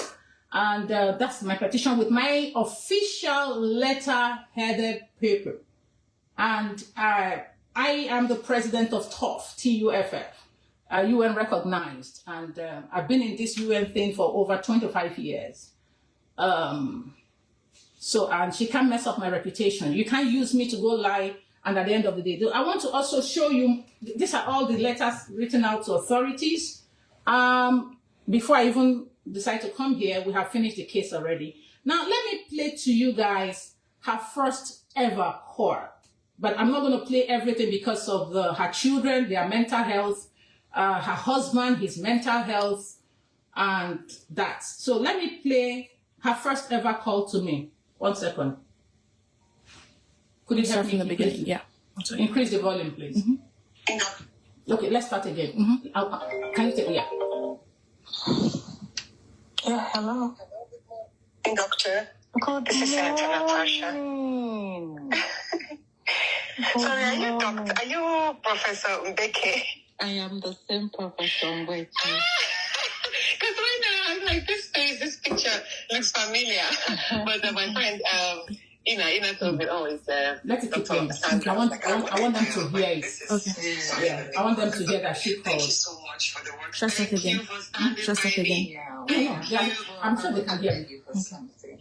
and that's my petition with my official letter-headed paper. And I am the president of TUFF, T-U-F-F. UN recognized, and I've been in this UN thing for over 25 years. So, and she can't mess up my reputation. You can't use me to go lie, and at the end of the day, I want to also show you, these are all the letters written out to authorities. Before I even decide to come here, we have finished the case already. Now, let me play to you guys her first ever call. But I'm not going to play everything because of her children, their mental health, her husband, his mental health, and that. So let me play her first ever call to me. 1 second. Could you help me? From the beginning, yeah. Increase the volume, please. Mm-hmm. Okay, let's start again. Mm-hmm. Can you take, yeah. Yeah, hello. Doctor. This is Senator Natasha. Sorry, are you doctor? Are you Professor Mbeke? I am the same Professor Mbeke. Because right now I'm like, this picture looks familiar. But my friend, Ina told me, oh, it's Let it Dr. Sandra. I want them to hear it. Okay. Yeah, I want them to hear that she called. Thank you so much for the work. Just like again. Just like again. Yeah, I'm sure they can hear it. Okay.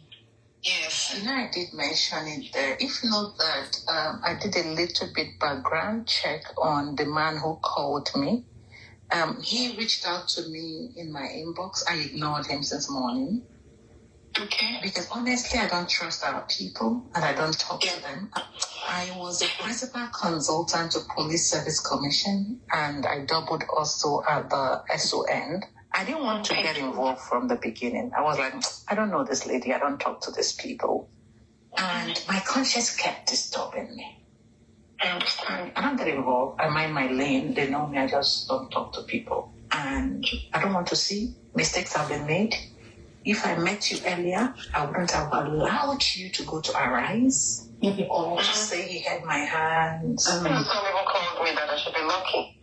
Yes. I did mention it there. If not that, I did a little bit background check on the man who called me. He reached out to me in my inbox. I ignored him since morning. Okay. Because honestly, I don't trust our people and I don't talk to them. I was a principal consultant to Police Service Commission and I doubled also at the SON. I didn't want to get involved from the beginning. I was like, I don't know this lady. I don't talk to these people. And my conscience kept disturbing me. I understand. I don't get involved. I mind my lane. They know me. I just don't talk to people. And I don't want to see mistakes have been made. If I met you earlier, I wouldn't have allowed you to go to Arise or to say he had my hands. Some people called me that I should be lucky.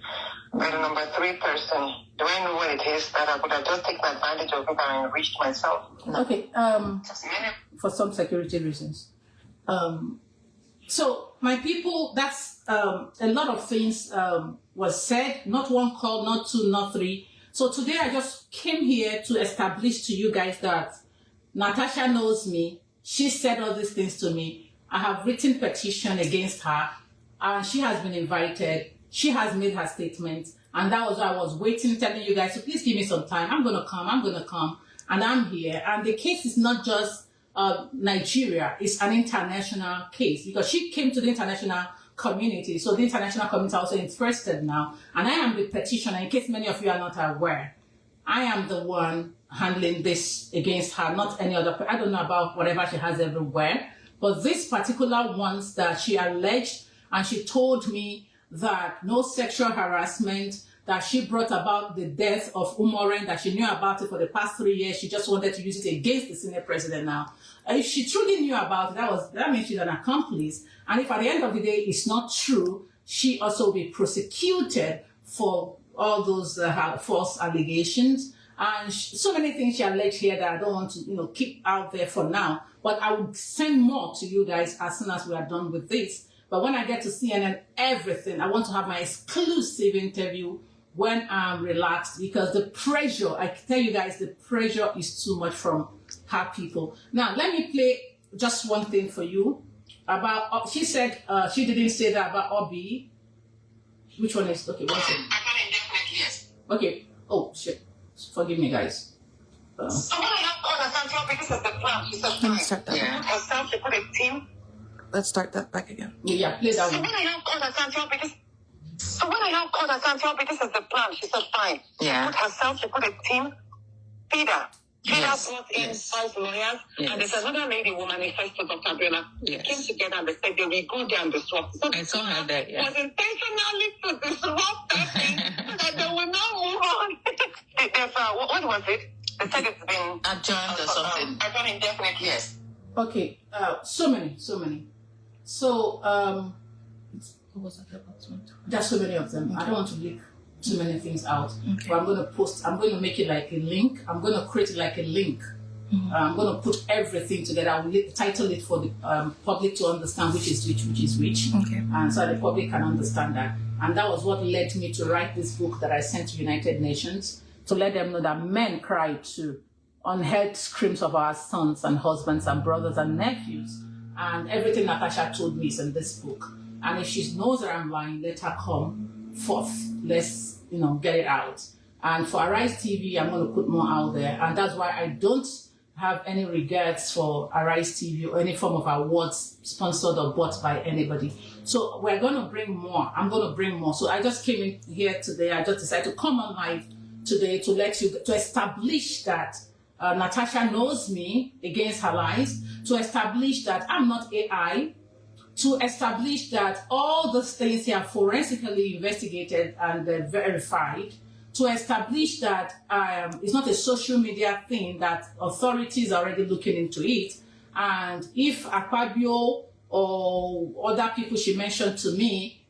By the number 3 person, do I know what it is that I would have just taken advantage of it and enriched myself? Okay, for some security reasons. So, my people, that's a lot of things was said, not one call, not 2, not 3. So today I just came here to establish to you guys that Natasha knows me. She said all these things to me. I have written petition against her and she has been invited. She has made her statement. And that was why I was waiting, telling you guys, so please give me some time. I'm going to come. And I'm here. And the case is not just Nigeria. It's an international case because she came to the international community. So the international community are also interested now. And I am the petitioner, in case many of you are not aware. I am the one handling this against her, not any other. I don't know about whatever she has everywhere. But this particular ones that she alleged, and she told me that no sexual harassment, that she brought about the death of Umoren, that she knew about it for the past 3 years. She just wanted to use it against the Senate President now. If she truly knew about it, that means she's an accomplice. And if at the end of the day it's not true, she also will be prosecuted for all those false allegations. And so many things she alleged here that I don't want to keep out there for now. But I will send more to you guys as soon as we are done with this. But when I get to CNN, everything, I want to have my exclusive interview when I'm relaxed, because the pressure, I can tell you guys, the pressure is too much from her people. Now, let me play just one thing for you about, she said, she didn't say that about Obi. Which one is, okay, one second. Yes. Okay, oh, shit. Forgive me, guys. Somebody have called herself because of the plan. She said, Let me start that yeah. Herself, she put a team. Let's start that back again. Yeah, play that one. Somebody have called herself because. So when I have called herself because of the plan, she said, fine. Yeah. She put herself, she put a team. Peter Yes. brought in Yes. 5 lawyers, Yes. and there's another lady who manifested Dr. Abiola. Yes. Came together and they said they will go there and disrupt. So I saw her there, yeah. was intentionally to disrupt that thing so that they will not move on. There's, what was it? They said it's been Adjourned or something. adjourned indefinitely. Yes. Okay, so many. So, What was that about? there's so many of them. I don't want to leak too many things out. Okay. But I'm going to make it like a link. I'm going to create it like a link. I'm going to put everything together. I will title it for the public to understand which is which. Okay. And so the public can understand that. And that was what led me to write this book that I sent to United Nations, to let them know that men cry too. Unheard screams of our sons and husbands and brothers and nephews. And everything Natasha told me is in this book. And if she knows that I'm lying, let her come forth. Let's, get it out. And for Arise TV, I'm going to put more out there. And that's why I don't have any regrets for Arise TV or any form of awards sponsored or bought by anybody. So we're going to bring more. I'm going to bring more. So I just came in here today. I just decided to come on live today to to establish that Natasha knows me against her lies, to establish that I'm not AI, to establish that all those things here are forensically investigated and verified, to establish that it's not a social media thing, that authorities are already looking into it. And if Akpabio or other people she mentioned to me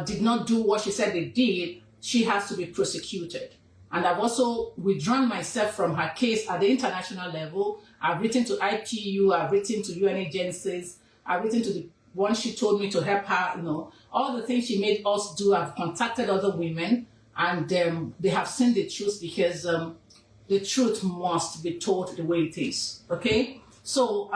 did not do what she said they did, she has to be prosecuted. And I've also withdrawn myself from her case at the international level. I've written to IPU, I've written to UN agencies, I've written to the one she told me to help her, all the things she made us do. I've contacted other women, and they have seen the truth, because the truth must be told the way it is, okay? So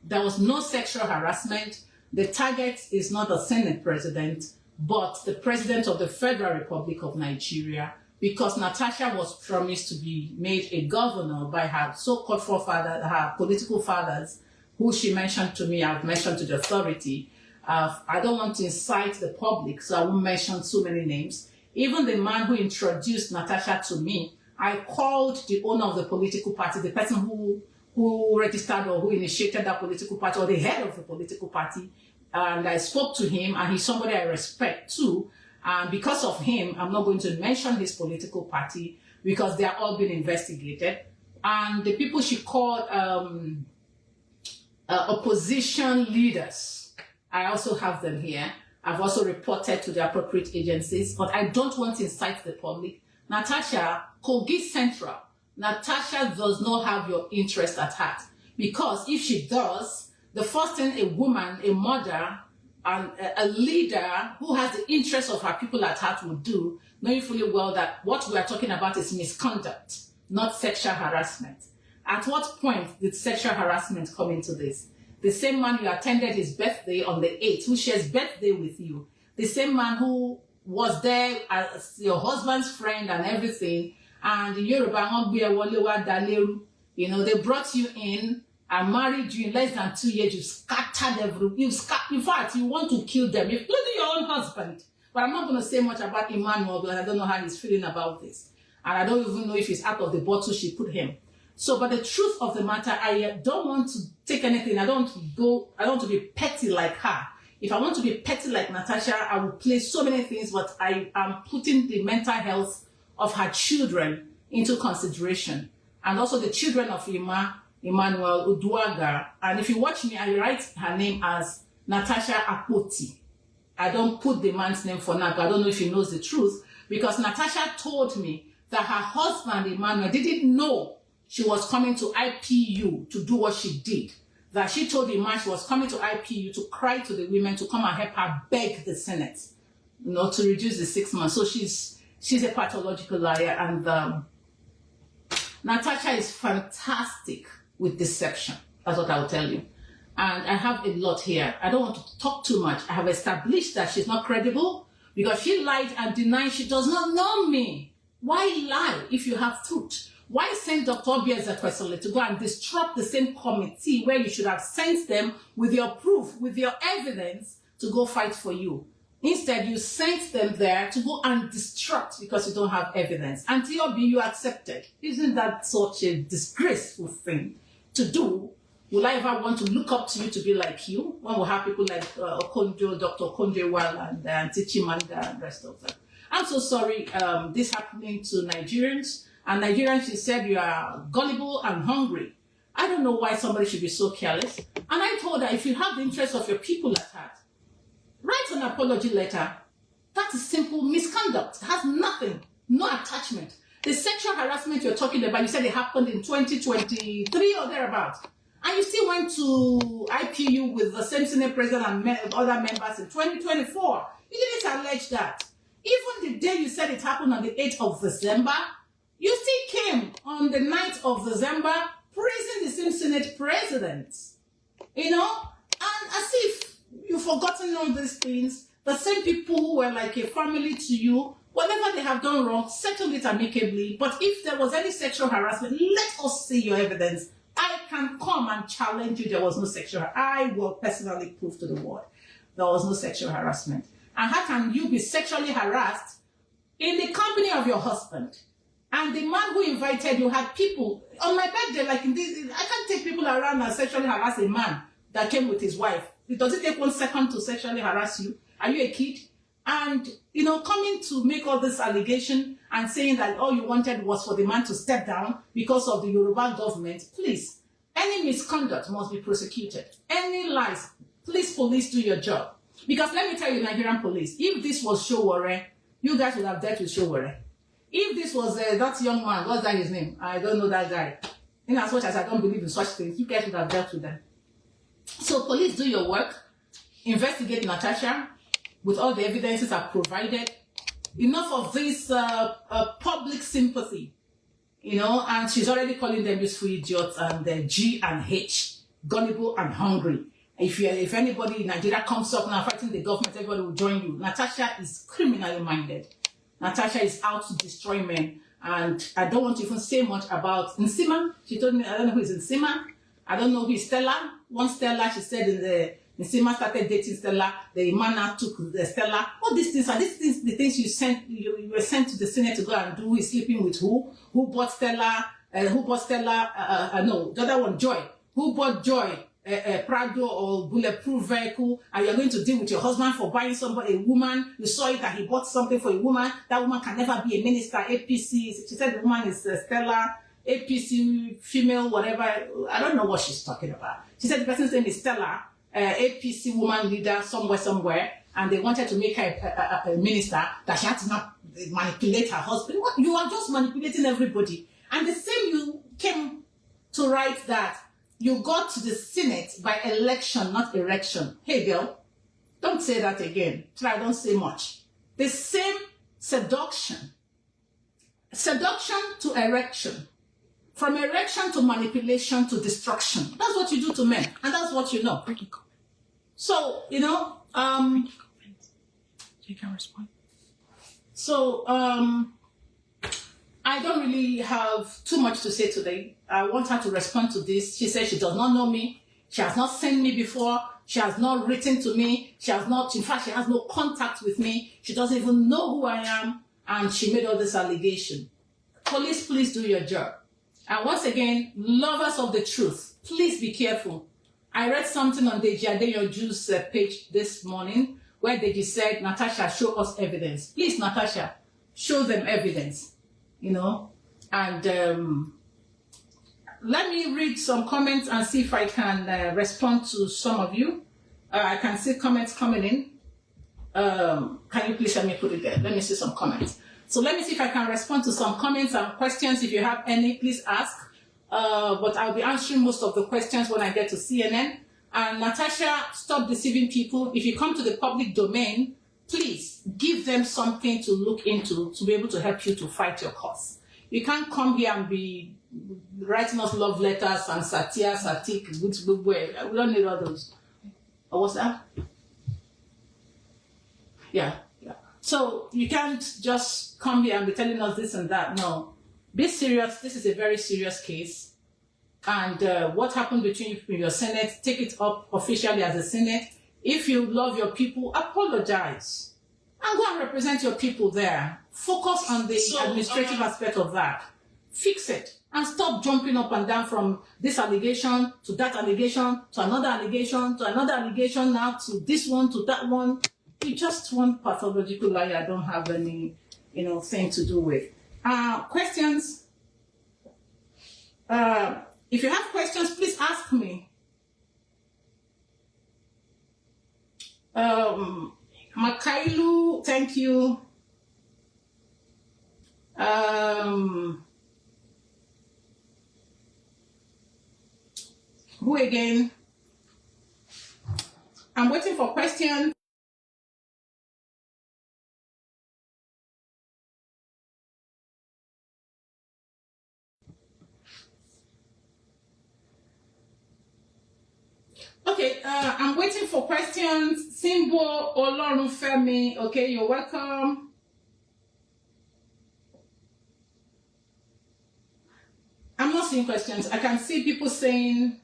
there was no sexual harassment. The target is not the Senate President, but the President of the Federal Republic of Nigeria, because Natasha was promised to be made a governor by her so-called forefather, her political fathers, who she mentioned to me. I've mentioned to the authority. I don't want to incite the public, so I won't mention too many names. Even the man who introduced Natasha to me, I called the owner of the political party, the person who registered or who initiated that political party, or the head of the political party, and I spoke to him, and he's somebody I respect too. And because of him, I'm not going to mention his political party because they are all being investigated. And the people she called opposition leaders, I also have them here. I've also reported to the appropriate agencies, but I don't want to incite the public. Natasha, Kogi Central, Natasha does not have your interest at heart. Because if she does, the first thing a woman, a mother, and a leader who has the interest of her people at heart would do, knowing fully well that what we are talking about is misconduct, not sexual harassment. At what point did sexual harassment come into this? The same man you attended his birthday on the 8th, who shares birthday with you, the same man who was there as your husband's friend and everything, and Yoruba, you know, they brought you in and married you in less than 2 years. You scattered everything. In fact, you want to kill them, including your own husband. But I'm not going to say much about Emmanuel because I don't know how he's feeling about this. And I don't even know if he's out of the bottle she put him. So, but the truth of the matter, I don't want to take anything. I don't want to be petty like her. If I want to be petty like Natasha, I will play so many things, but I am putting the mental health of her children into consideration. And also the children of Emmanuel Uduaghan. And if you watch me, I write her name as Natasha Akpoti. I don't put the man's name for now, but I don't know if he knows the truth, because Natasha told me that her husband, Emmanuel, didn't know she was coming to IPU to do what she did. That she told the man she was coming to IPU to cry to the women to come and help her beg the Senate, you know, to reduce the 6 months. So she's a pathological liar, and Natasha is fantastic with deception. That's what I'll tell you. And I have a lot here. I don't want to talk too much. I have established that she's not credible because she lied and denied she does not know me. Why lie if you have truth? Why send Dr. Obiezekwe to go and disrupt the same committee where you should have sent them with your proof, with your evidence to go fight for you? Instead, you sent them there to go and disrupt because you don't have evidence. And T.O.B., you accepted. Isn't that such a disgraceful thing to do? Will I ever want to look up to you to be like you? When we have people like Okonjo, Dr. Okonjo-Iweala, and Tichimanga and the rest of them. I'm so sorry this happening to Nigerians. And Nigerians, she said, you are gullible and hungry. I don't know why somebody should be so careless. And I told her, if you have the interest of your people at heart, write an apology letter. That is simple misconduct. It has nothing, no attachment. The sexual harassment you're talking about, you said it happened in 2023 or thereabouts. And you still went to IPU with the same Senate President and other members in 2024. You didn't allege that. Even the day you said it happened on the 8th of December, you still came on the 9th of December praising the same Senate President. You know? And as if you've forgotten all these things, the same people who were like a family to you, whatever they have done wrong, settle it amicably. But if there was any sexual harassment, let us see your evidence. I can come and challenge you there was no sexual harassment. I will personally prove to the world there was no sexual harassment. And how can you be sexually harassed in the company of your husband? And the man who invited you had people on my birthday, like in this, I can't take people around and sexually harass a man that came with his wife. Does it take 1 second to sexually harass you? Are you a kid? And, you know, coming to make all this allegation and saying that all you wanted was for the man to step down because of the Yoruba government, please, any misconduct must be prosecuted. Any lies, please, police, do your job. Because let me tell you, Nigerian police, if this was Showore, you guys would have dealt with Showore. If this was that young man, what's that his name? I don't know that guy. In as much as I don't believe in such things, you guys would have dealt with them. So police, do your work. Investigate Natasha with all the evidences I've provided. Enough of this public sympathy, you know, and she's already calling them useful idiots and G and H, gullible and hungry. If anybody in Nigeria comes up now fighting the government, everybody will join you. Natasha is criminally minded. Natasha is out to destroy men. And I don't want to even say much about Nsima. She told me, I don't know who is Nsima. I don't know who is Stella. One Stella, she said Nsima started dating Stella. The man now took the Stella. All these things are the things you were sent to the Senate to go and do. Who is sleeping with who? Who bought Stella? No, the other one, Joy. Who bought Joy? Prado or bulletproof vehicle, and you're going to deal with your husband for buying somebody, a woman. You saw it that he bought something for a woman. That woman can never be a minister. APC. She said the woman is Stella. APC female, whatever. I don't know what she's talking about. She said the person's name is Stella. APC woman leader somewhere, and they wanted to make her a minister. That she had to not manipulate her husband. What? You are just manipulating everybody. And the same you came to write that. You got to the Senate by election, not erection. Hey, girl, don't say that again. Try, don't say much. The same seduction. Seduction to erection. From erection to manipulation to destruction. That's what you do to men. And that's what you know. So, you know, You can respond. So, I don't really have too much to say today. I want her to respond to this. She said she does not know me. She has not seen me before. She has not written to me. She has not, in fact, she has no contact with me. She doesn't even know who I am. And she made all this allegation. Police, please do your job. And once again, lovers of the truth, please be careful. I read something on Deji Adeyoju's page this morning where Deji said, Natasha, show us evidence. Please, Natasha, show them evidence. You know, and let me read some comments and see if I can respond to some of you. I can see comments coming in. Can you please let me put it there? Let me see some comments. So let me see if I can respond to some comments and questions. If you have any, please ask. But I'll be answering most of the questions when I get to CNN. And Natasha, stop deceiving people. If you come to the public domain, please give them something to look into to be able to help you to fight your cause. You can't come here and be writing us love letters and satire, satik, we don't need all those. Or what's that? Yeah. So you can't just come here and be telling us this and that. No. Be serious. This is a very serious case. And what happened between you and your Senate, take it up officially as a Senate. If you love your people, apologize. And go and represent your people there. Focus on the administrative aspect of that. Fix it. And stop jumping up and down from this allegation to that allegation to another allegation to another allegation now to this one to that one. You're just one pathological liar I don't have any, thing to do with. Questions? If you have questions, please ask me. Makailu, thank you. Who again? I'm waiting for questions. Okay, I'm waiting for questions. Simbo Olorunfemi, okay, you're welcome. I'm not seeing questions. I can see people saying